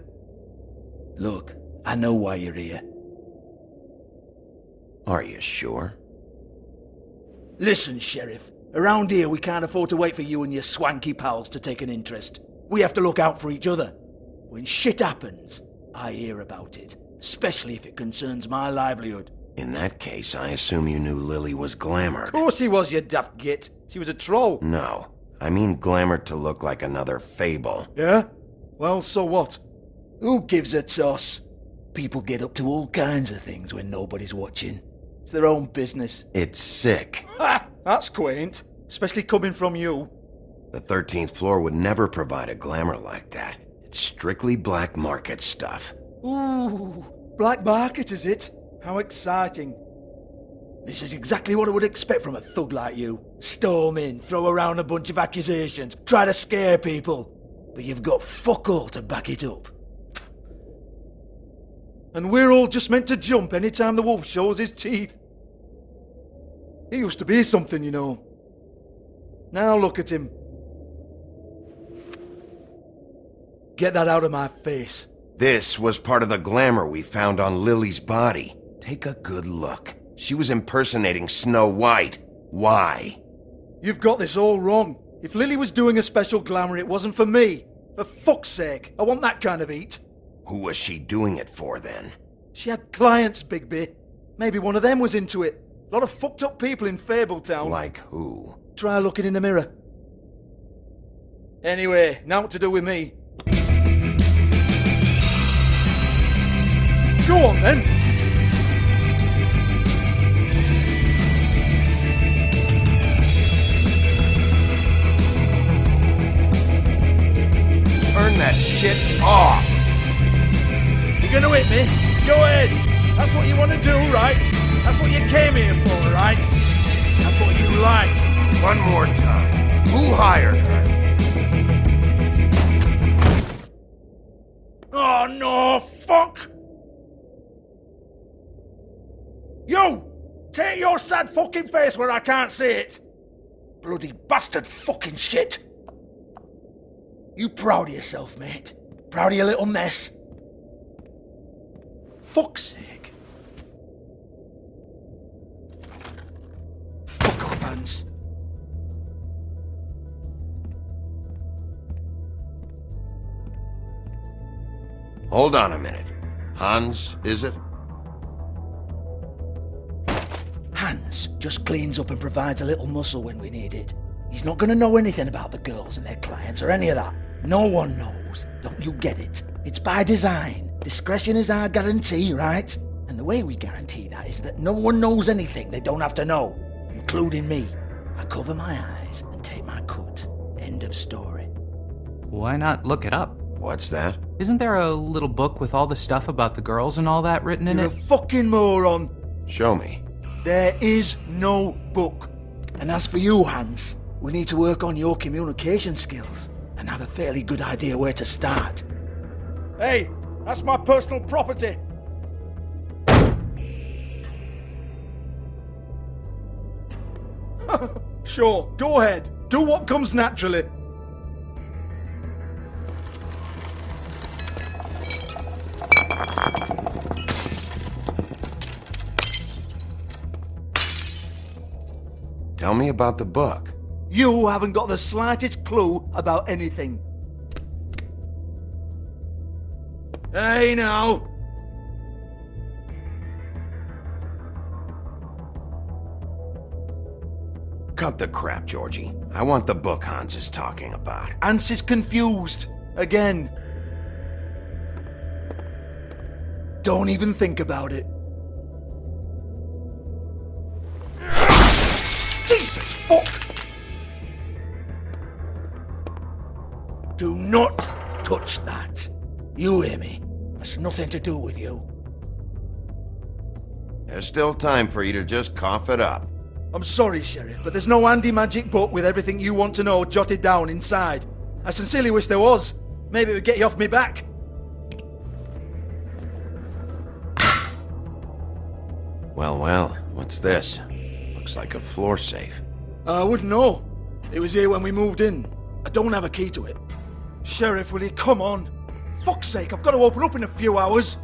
Look, I know why you're here. Are you sure? Listen, Sheriff. Around here, we can't afford to wait for you and your swanky pals to take an interest. We have to look out for each other. When shit happens, I hear about it. Especially if it concerns my livelihood. In that case, I assume you knew Lily was glamored. Of course she was, you daft git. She was a troll. No. I mean glamored to look like another fable. Yeah? Well, so what? Who gives a toss? People get up to all kinds of things when nobody's watching. It's their own business. It's sick. Ha! That's quaint. Especially coming from you. The 13th floor would never provide a glamour like that. It's strictly black market stuff. Ooh, black market is it? How exciting. This is exactly what I would expect from a thug like you. Storm in, throw around a bunch of accusations, try to scare people. But you've got fuck all to back it up. And we're all just meant to jump any time the wolf shows his teeth. He used to be something, you know. Now look at him. Get that out of my face. This was part of the glamour we found on Lily's body. Take a good look. She was impersonating Snow White. Why? You've got this all wrong. If Lily was doing a special glamour, it wasn't for me. For fuck's sake, I want that kind of eat. Who was she doing it for, then? She had clients, Bigby. Maybe one of them was into it. A lot of fucked up people in Fabletown. Like who? Try looking in the mirror. Anyway, now what to do with me? Go on, then. Turn that shit off! You're gonna hit me? Go ahead. That's what you want to do, right? That's what you came here for, right? That's what you like. One more time. Who hired her? Oh, no, fuck! You! Take your sad fucking face where I can't see it! Bloody bastard fucking shit! You proud of yourself, mate? Proud of your little mess? Fuck's sake. Fuck up, Hans. Hold on a minute. Hans, is it? Hans just cleans up and provides a little muscle when we need it. He's not going to know anything about the girls and their clients or any of that. No one knows. Don't you get it? It's by design. Discretion is our guarantee, right? And the way we guarantee that is that no one knows anything they don't have to know, including me. I cover my eyes and take my cut. End of story. Why not look it up? What's that? Isn't there a little book with all the stuff about the girls and all that written in You're it? a fucking moron. Show me. There is no book. And as for you, Hans, we need to work on your communication skills and have a fairly good idea where to start. Hey, that's my personal property. Sure, go ahead. Do what comes naturally. Tell me about the book. You haven't got the slightest clue about anything. Hey now! Cut the crap, Georgie. I want the book Hans is talking about. Hans is confused. Again. Don't even think about it. Jesus fuck! Do not touch that. You hear me? That's nothing to do with you. There's still time for you to just cough it up. I'm sorry, Sheriff, but there's no handy magic book with everything you want to know jotted down inside. I sincerely wish there was. Maybe it would get you off me back. Well, what's this? Looks like a floor safe. I wouldn't know. It was here when we moved in. I don't have a key to it. Sheriff, will you come on? Fuck's sake, I've got to open up in a few hours.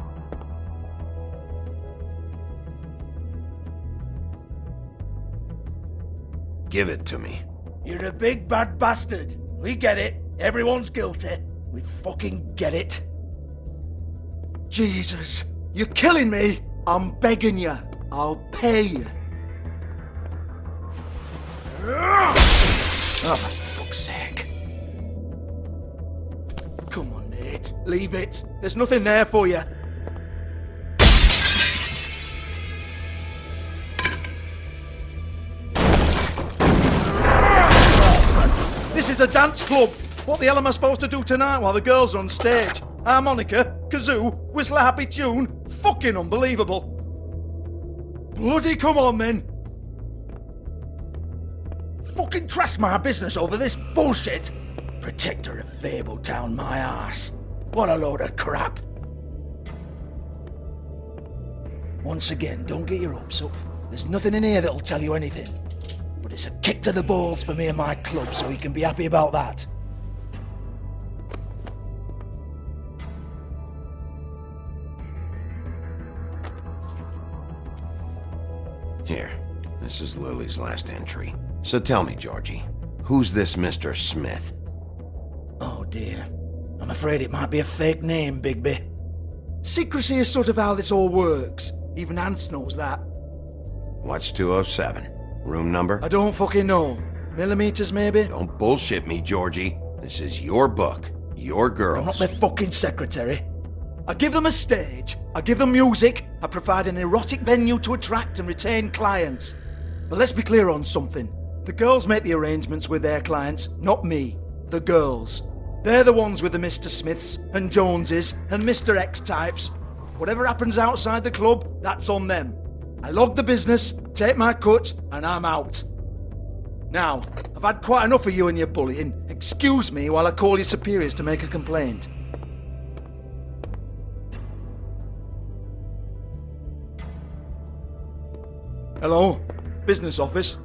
Give it to me. You're a big bad bastard. We get it. Everyone's guilty. We fucking get it. Jesus, you're killing me. I'm begging you. I'll pay you. Oh, for fuck's sake. Come on, Nate. Leave it. There's nothing there for you. This is a dance club. What the hell am I supposed to do tonight while the girls are on stage? Harmonica, kazoo, whistle a happy tune. Fucking unbelievable. Bloody come on then. Fucking trash my business over this bullshit. Protector of Fabletown, my ass. What a load of crap. Once again, don't get your hopes up. There's nothing in here that'll tell you anything. But it's a kick to the balls for me and my club, so you can be happy about that. Here, this is Lily's last entry. So tell me, Georgie, who's this Mr. Smith? Oh dear. I'm afraid it might be a fake name, Bigby. Secrecy is sort of how this all works. Even Hans knows that. What's 207? Room number? I don't fucking know. Millimeters, maybe? Don't bullshit me, Georgie. This is your book. Your girls. I'm not their fucking secretary. I give them a stage, I give them music, I provide an erotic venue to attract and retain clients. But let's be clear on something. The girls make the arrangements with their clients, not me. The girls. They're the ones with the Mr. Smiths and Joneses and Mr. X types. Whatever happens outside the club, that's on them. I log the business, take my cut, and I'm out. Now, I've had quite enough of you and your bullying. Excuse me while I call your superiors to make a complaint. Hello? Business office?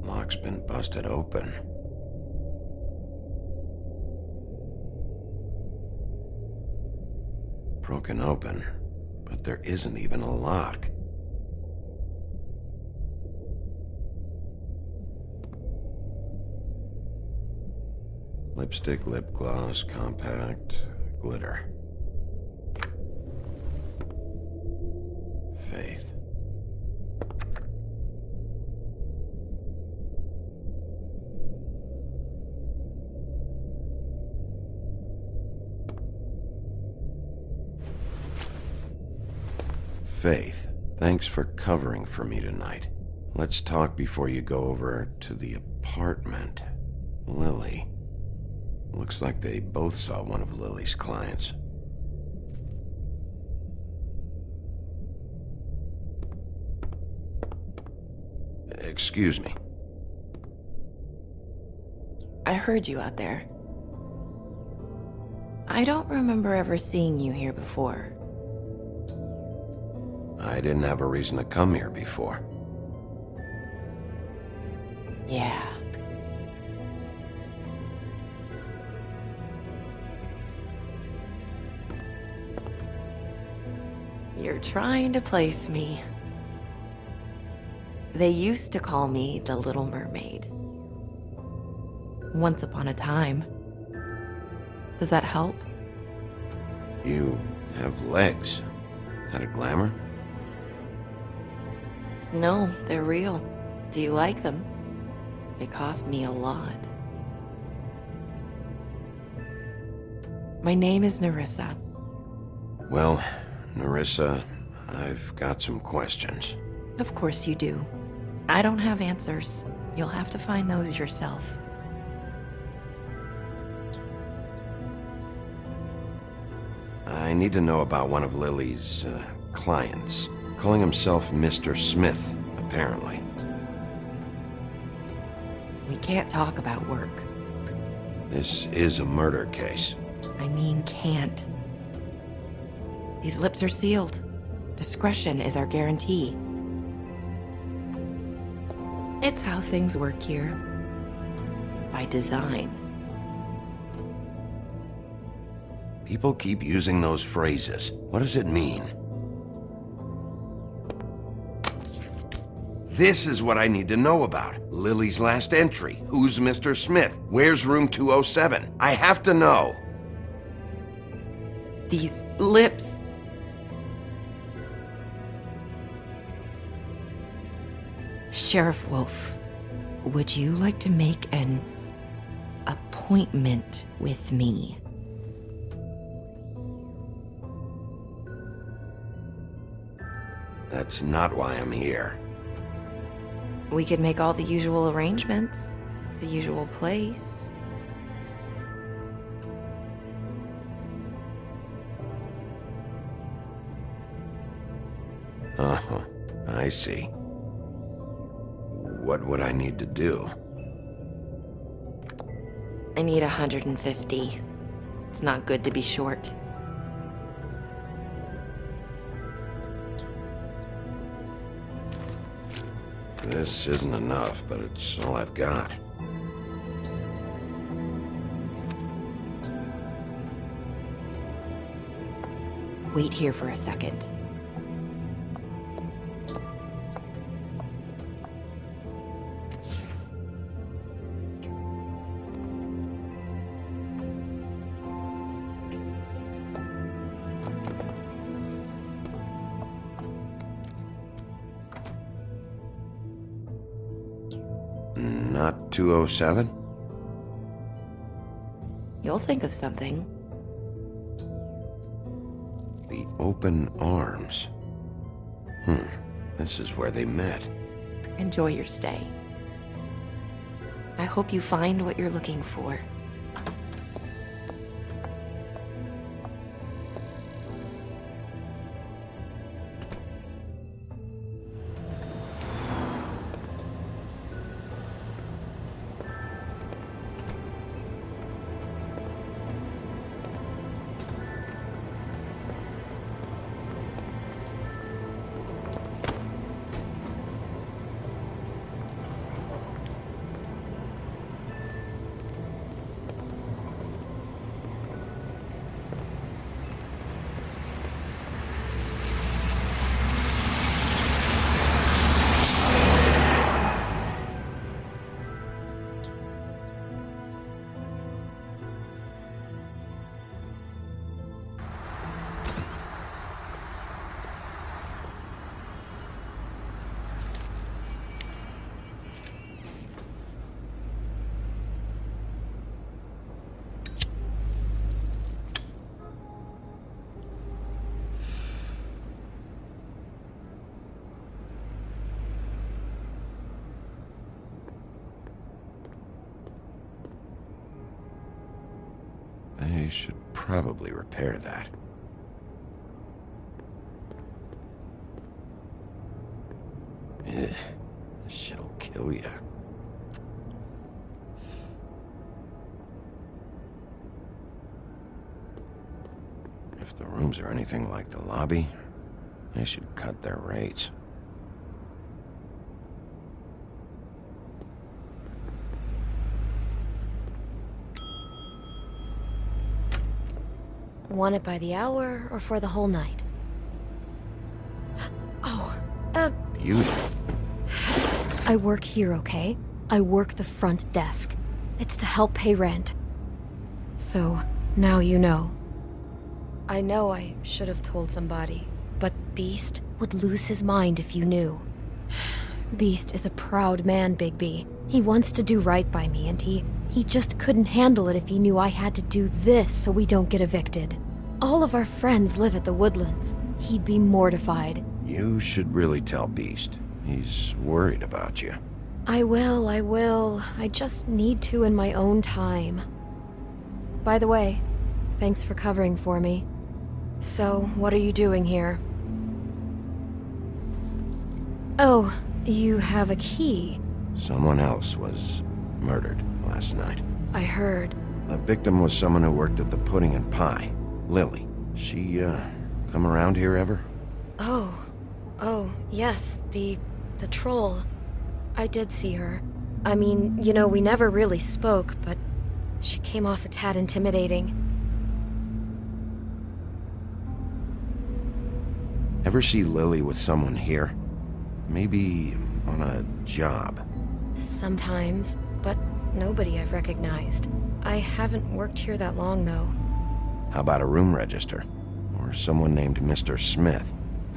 Lock's been busted open. Broken open, but there isn't even a lock. Lipstick, lip gloss, compact, glitter. Faith. Faith, thanks for covering for me tonight. Let's talk before you go over to the apartment. Lily. Looks like they both saw one of Lily's clients. Excuse me. I heard you out there. I don't remember ever seeing you here before. I didn't have a reason to come here before. Yeah. You're trying to place me. They used to call me the Little Mermaid. Once upon a time. Does that help? You have legs. Had a glamour? No, they're real. Do you like them? They cost me a lot. My name is Nerissa. Well, Nerissa, I've got some questions. Of course you do. I don't have answers. You'll have to find those yourself. I need to know about one of Lily's clients. Calling himself Mr. Smith, apparently. We can't talk about work. This is a murder case. I mean can't. These lips are sealed. Discretion is our guarantee. It's how things work here. By design. People keep using those phrases. What does it mean? This is what I need to know about. Lily's last entry. Who's Mr. Smith? Where's room 207? I have to know. These lips. Sheriff Wolf, would you like to make an appointment with me? That's not why I'm here. We could make all the usual arrangements, the usual place. Uh-huh. I see. What would I need to do? I need 150. It's not good to be short. This isn't enough, but it's all I've got. Wait here for a second. Not 207? You'll think of something. The open arms. This is where they met. Enjoy your stay. I hope you find what you're looking for. should probably repair that. Ugh, this shit'll kill ya. If the rooms are anything like the lobby, they should cut their rates. Want it by the hour or for the whole night? Oh, Beauty. I work here, okay? I work the front desk. It's to help pay rent. So, now you know. I know I should have told somebody, but Beast would lose his mind if you knew. Beast is a proud man, Bigby. He wants to do right by me, and he just couldn't handle it if he knew I had to do this so we don't get evicted. All of our friends live at the Woodlands. He'd be mortified. You should really tell Beast. He's worried about you. I will. I just need to in my own time. By the way, thanks for covering for me. So, what are you doing here? Oh, you have a key. Someone else was murdered last night. I heard. The victim was someone who worked at the Pudding and Pie. Lily. She, come around here ever? Oh, yes, the troll. I did see her. I mean, you know, we never really spoke, but she came off a tad intimidating. Ever see Lily with someone here? Maybe on a job. Sometimes, but nobody I've recognized. I haven't worked here that long, though. How about a room register? Or someone named Mr. Smith?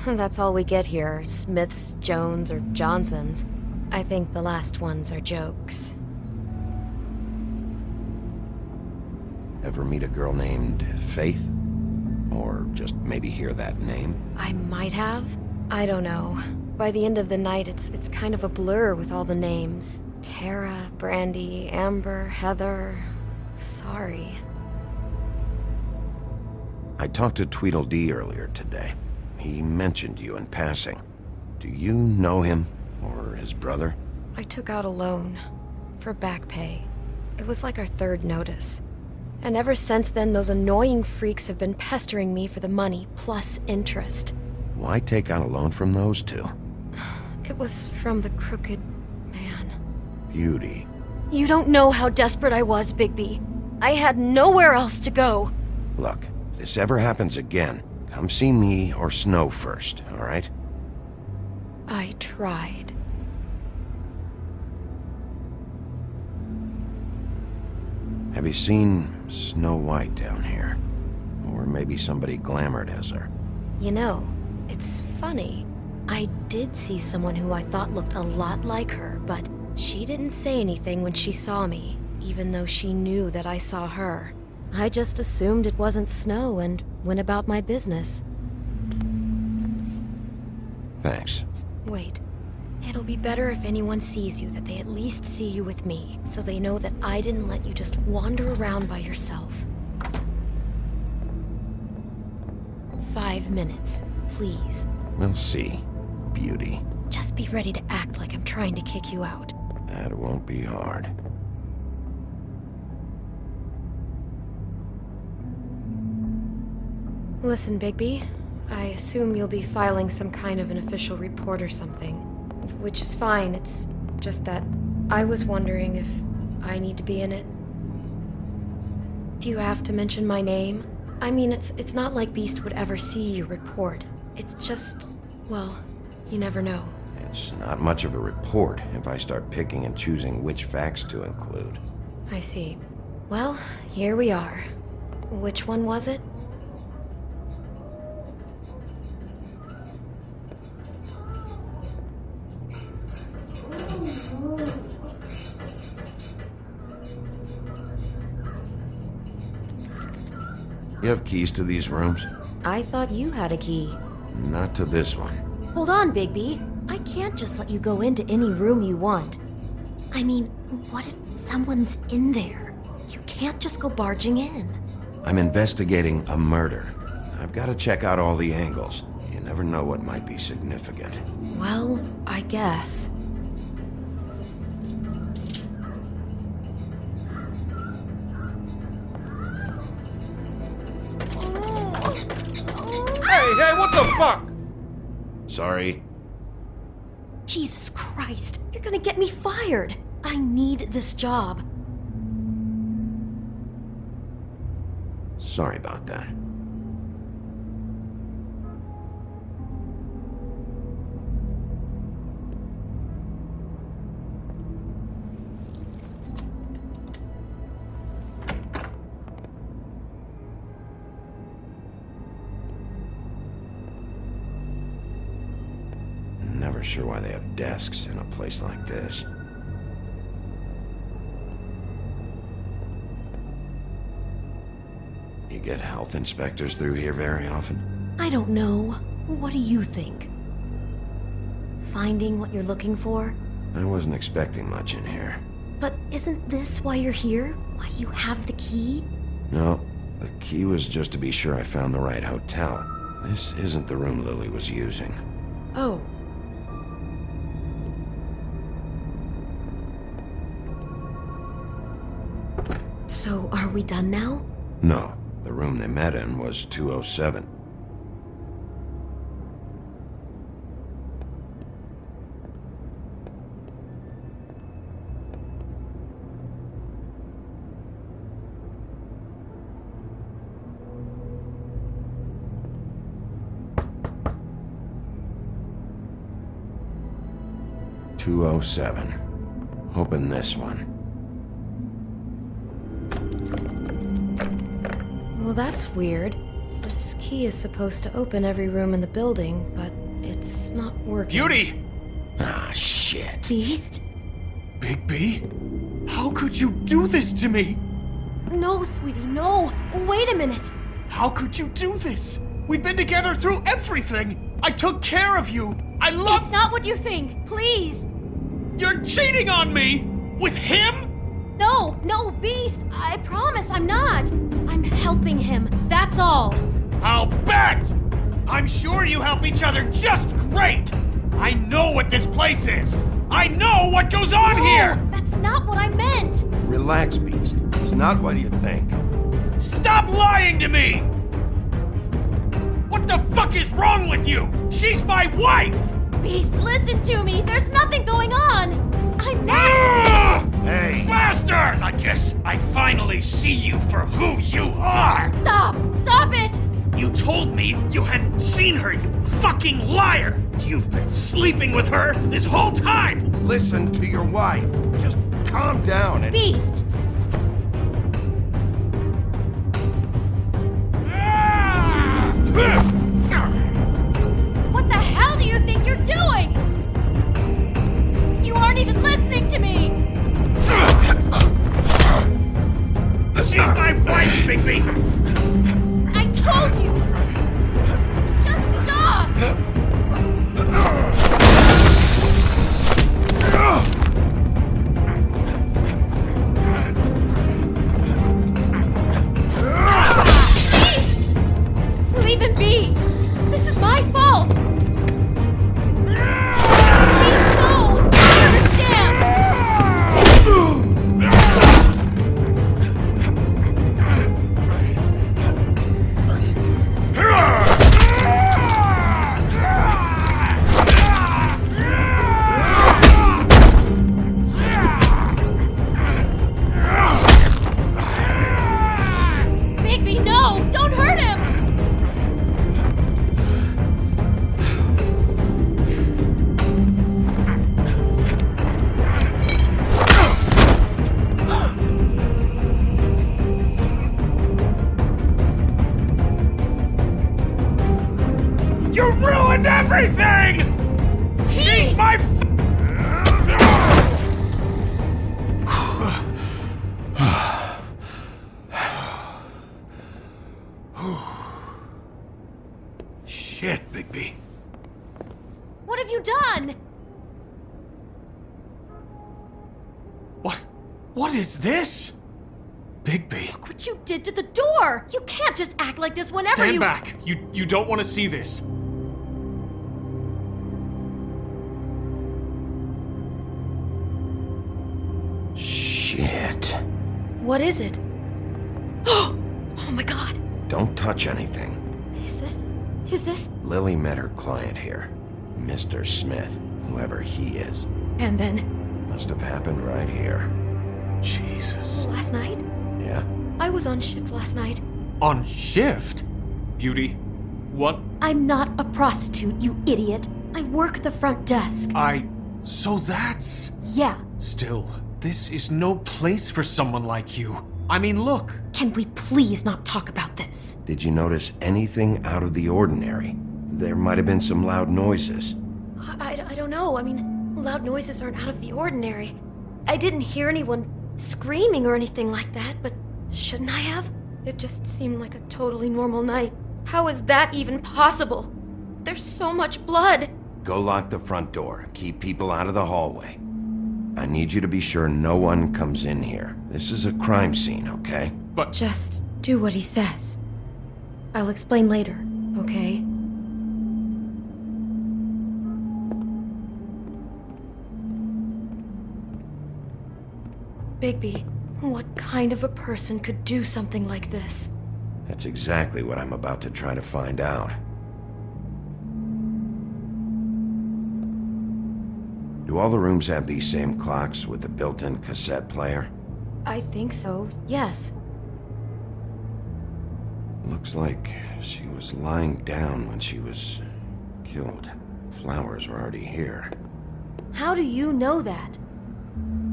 That's all we get here, Smiths, Jones, or Johnsons. I think the last ones are jokes. Ever meet a girl named Faith? Or just maybe hear that name? I might have. I don't know. By the end of the night, it's kind of a blur with all the names. Tara, Brandy, Amber, Heather... Sorry. I talked to Tweedledee earlier today. He mentioned you in passing. Do you know him? Or his brother? I took out a loan. For back pay. It was like our third notice. And ever since then, those annoying freaks have been pestering me for the money, plus interest. Why take out a loan from those two? It was from the Crooked Man. Beauty. You don't know how desperate I was, Bigby. I had nowhere else to go. Look, if this ever happens again, come see me or Snow first, all right? I tried. Have you seen Snow White down here? Or maybe somebody glamored as her? You know, it's funny. I did see someone who I thought looked a lot like her, but she didn't say anything when she saw me, even though she knew that I saw her. I just assumed it wasn't Snow and went about my business. Thanks. Wait. It'll be better if anyone sees you that they at least see you with me, so they know that I didn't let you just wander around by yourself. 5 minutes, please. We'll see, Beauty. Just be ready to act like I'm trying to kick you out. That won't be hard. Listen, Bigby. I assume you'll be filing some kind of an official report or something. Which is fine, it's just that I was wondering if I need to be in it. Do you have to mention my name? I mean, it's not like Beast would ever see your report. It's just, well, you never know. It's not much of a report if I start picking and choosing which facts to include. I see. Well, here we are. Which one was it? You have keys to these rooms? I thought you had a key. Not to this one. Hold on, Bigby. I can't just let you go into any room you want. I mean, what if someone's in there? You can't just go barging in. I'm investigating a murder. I've got to check out all the angles. You never know what might be significant. Well, I guess. Hey, what the fuck? Sorry. Jesus Christ, you're gonna get me fired. I need this job. Sorry about that. Never sure why they have desks in a place like this. You get health inspectors through here very often? I don't know. What do you think? Finding what you're looking for? I wasn't expecting much in here. But isn't this why you're here? Why you have the key? No, the key was just to be sure I found the right hotel. This isn't the room Lily was using. Oh. So, are we done now? No, the room they met in was 207. Open this one. Well, that's weird. This key is supposed to open every room in the building, but it's not working. Beauty! Ah, shit. Beast? Bigby? How could you do this to me? No, sweetie, no. Wait a minute. How could you do this? We've been together through everything. I took care of you. I love... It's not what you think. Please. You're cheating on me! With him? No, Beast. I promise I'm not. I'm helping him. That's all. I'll bet! I'm sure you help each other just great! I know what this place is! I know what goes on here! That's not what I meant! Relax, Beast. It's not what you think. Stop lying to me! What the fuck is wrong with you? She's my wife! Beast, listen to me! There's nothing going on! I'm not... Hey! Bastard! I guess I finally see you for who you are! Stop! Stop it! You told me you hadn't seen her, you fucking liar! You've been sleeping with her this whole time! Listen to your wife. Just calm down and... Beast! What the hell do you think you're doing? You aren't even listening to me! She's my wife, Bigby! I told you! Just stop! Please! Leave him be! This is my fault! Please, no! I understand! Bigby, no! Don't hurt him! You ruined everything! She's my Shit, Bigby. What have you done? What is this? Bigby. Look what you did to the door! You can't just act like this whenever Stand you- back! You don't want to see this. Shit. What is it? Oh my god. Don't touch anything. Is this? Lily met her client here. Mr. Smith, whoever he is. And then, Must have happened right here. Jesus. last night? Yeah? I was on shift last night. On shift? Beauty, what? I'm not a prostitute, you idiot. I work the front desk. So that's... Yeah. Still, this is no place for someone like you. I mean, look. Can we please not talk about this? Did you notice anything out of the ordinary? There might have been some loud noises. I don't know. I mean, loud noises aren't out of the ordinary. I didn't hear anyone screaming or anything like that, but shouldn't I have? It just seemed like a totally normal night. How is that even possible? There's so much blood. Go lock the front door. Keep people out of the hallway. I need you to be sure no one comes in here. This is a crime scene, okay? But... Just do what he says. I'll explain later, okay? Bigby, what kind of a person could do something like this? That's exactly what I'm about to try to find out. Do all the rooms have these same clocks with the built-in cassette player? I think so, yes. Looks like she was lying down when she was killed. Flowers were already here. How do you know that?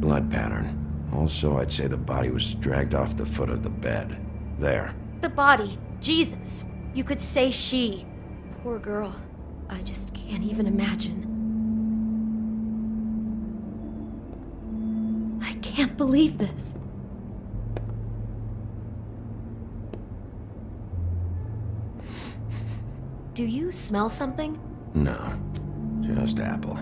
Blood pattern. Also, I'd say the body was dragged off the foot of the bed. There. The body. Jesus. You could say she. Poor girl. I just can't even imagine. I can't believe this. Do you smell something? No. Just apple.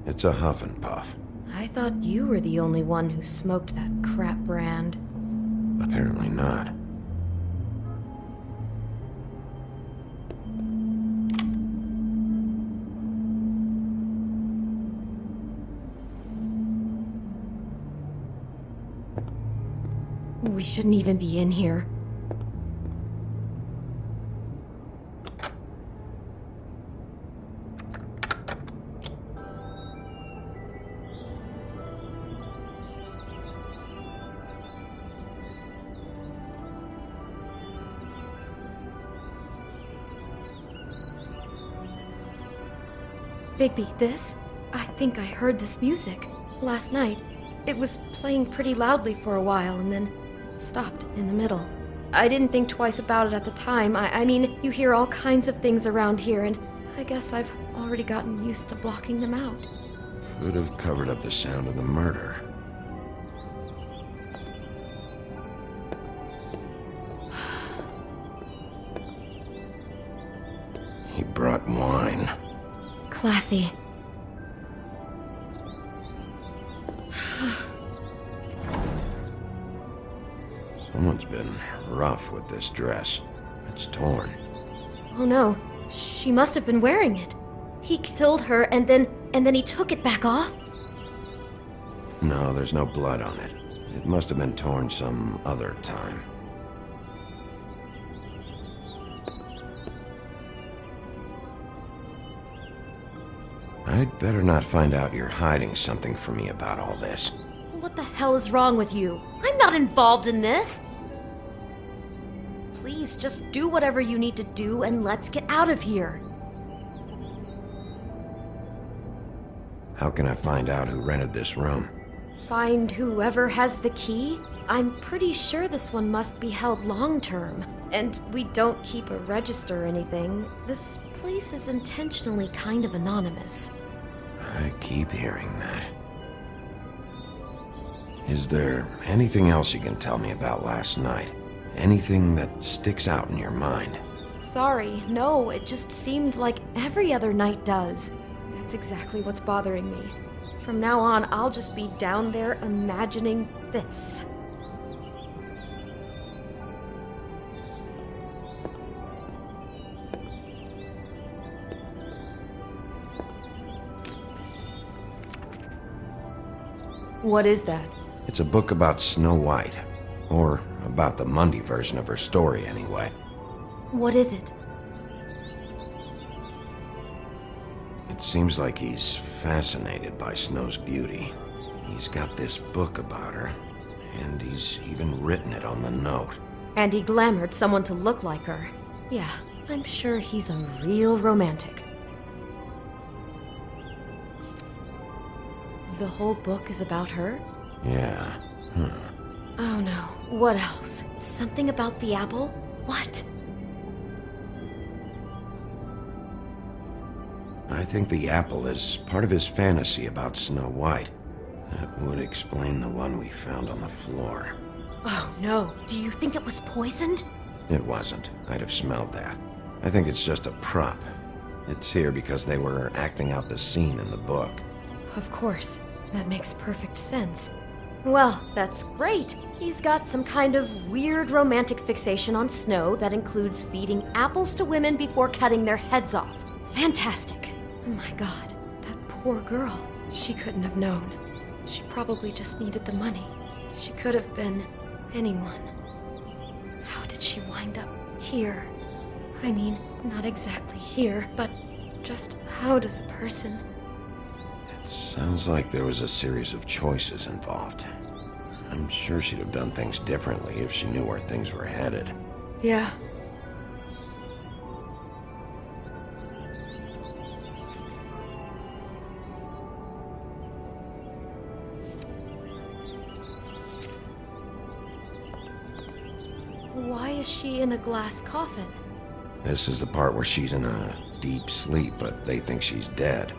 It's a Huff and Puff. I thought you were the only one who smoked that crap brand. Apparently not. We shouldn't even be in here. Bigby, this? I think I heard this music. Last night. It was playing pretty loudly for a while and then stopped in the middle. I didn't think twice about it at the time. I mean, you hear all kinds of things around here, and I guess I've already gotten used to blocking them out. Could have covered up the sound of the murder. He brought wine. Classy. Someone's been rough with this dress. It's torn. Oh no, she must have been wearing it. He killed her and then he took it back off? No, there's no blood on it. It must have been torn some other time. I'd better not find out you're hiding something from me about all this. What the hell is wrong with you? I'm not involved in this! Please, just do whatever you need to do and let's get out of here. How can I find out who rented this room? Find whoever has the key? I'm pretty sure this one must be held long-term. And we don't keep a register or anything. This place is intentionally kind of anonymous. I keep hearing that. Is there anything else you can tell me about last night? Anything that sticks out in your mind? Sorry, no, it just seemed like every other night does. That's exactly what's bothering me. From now on, I'll just be down there imagining this. What is that? It's a book about Snow White. Or about the Mundy version of her story, anyway. What is it? It seems like he's fascinated by Snow's beauty. He's got this book about her, and he's even written it on the note. And he glamored someone to look like her. Yeah, I'm sure he's a real romantic. The whole book is about her? Yeah. Oh no, what else? Something about the apple? What? I think the apple is part of his fantasy about Snow White. That would explain the one we found on the floor. Oh no, do you think it was poisoned? It wasn't. I'd have smelled that. I think it's just a prop. It's here because they were acting out the scene in the book. Of course. That makes perfect sense. Well, that's great. He's got some kind of weird romantic fixation on Snow that includes feeding apples to women before cutting their heads off. Fantastic. Oh my god, that poor girl. She couldn't have known. She probably just needed the money. She could have been anyone. How did she wind up here? I mean, not exactly here, but just how does a person... Sounds like there was a series of choices involved. I'm sure she'd have done things differently if she knew where things were headed. Yeah. Why is she in a glass coffin? This is the part where she's in a deep sleep, but they think she's dead.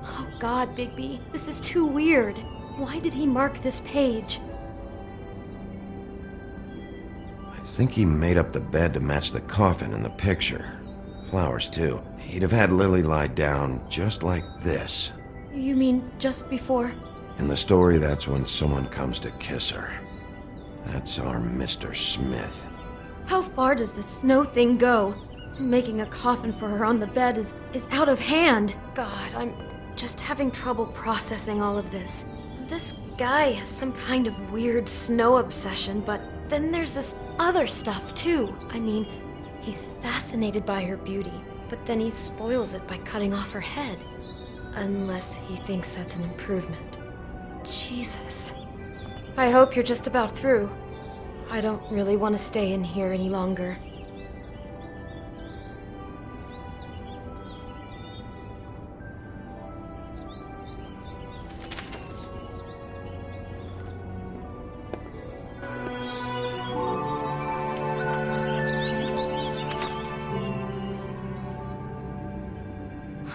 Oh god, Bigby, this is too weird. Why did he mark this page? I think he made up the bed to match the coffin in the picture. Flowers, too. He'd have had Lily lie down just like this. You mean just before? In the story, that's when someone comes to kiss her. That's our Mr. Smith. How far does the Snow thing go? Making a coffin for her on the bed is out of hand. God, I'm just having trouble processing all of this. This guy has some kind of weird Snow obsession, but then there's this other stuff too. I mean, he's fascinated by her beauty, but then he spoils it by cutting off her head. Unless he thinks that's an improvement. Jesus. I hope you're just about through. I don't really want to stay in here any longer.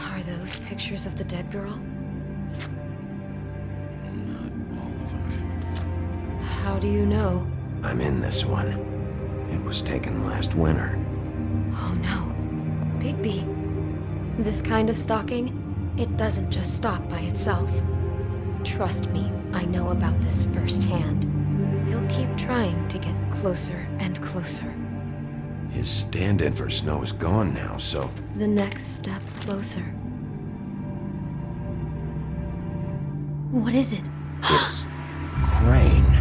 Are those pictures of the dead girl? Not all of them. How do you know? I'm in this one. It was taken last winter. Oh no. Bigby. This kind of stalking, it doesn't just stop by itself. Trust me, I know about this firsthand. He'll keep trying to get closer and closer. His stand-in for Snow is gone now, so... The next step closer. What is it? It's... Crane.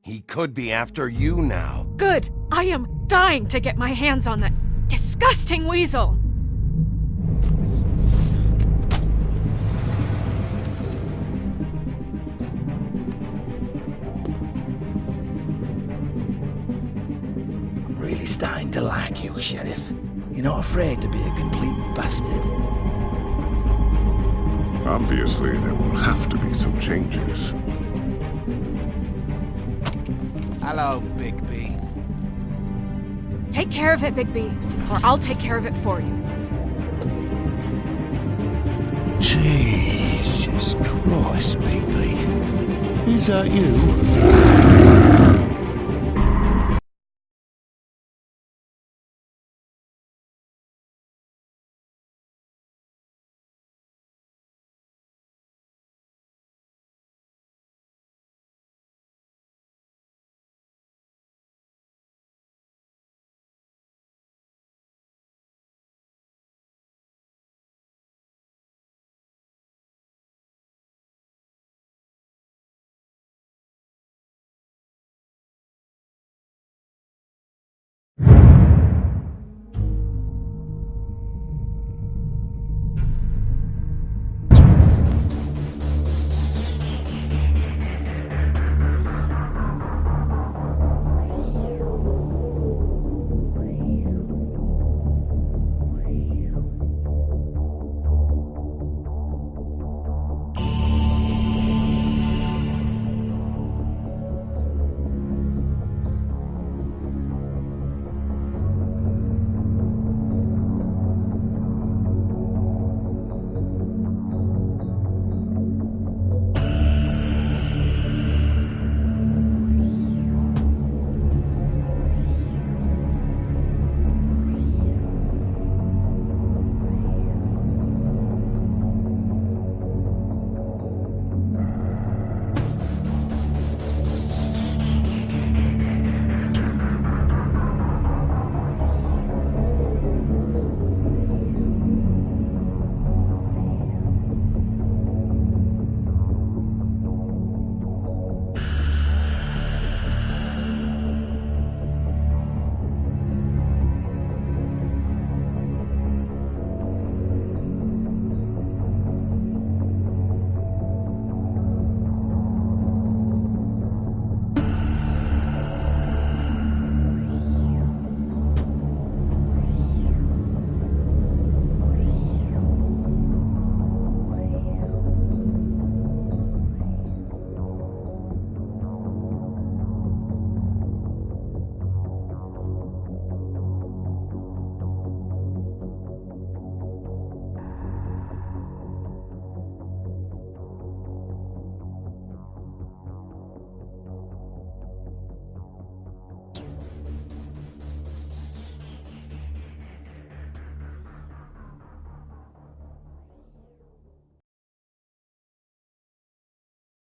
He could be after you now. Good! I am dying to get my hands on that disgusting weasel! really starting to like you, Sheriff. You're not afraid to be a complete bastard. Obviously, there will have to be some changes. Hello, Bigby. Take care of it, Bigby, or I'll take care of it for you. Jesus Christ, Bigby. Is that you?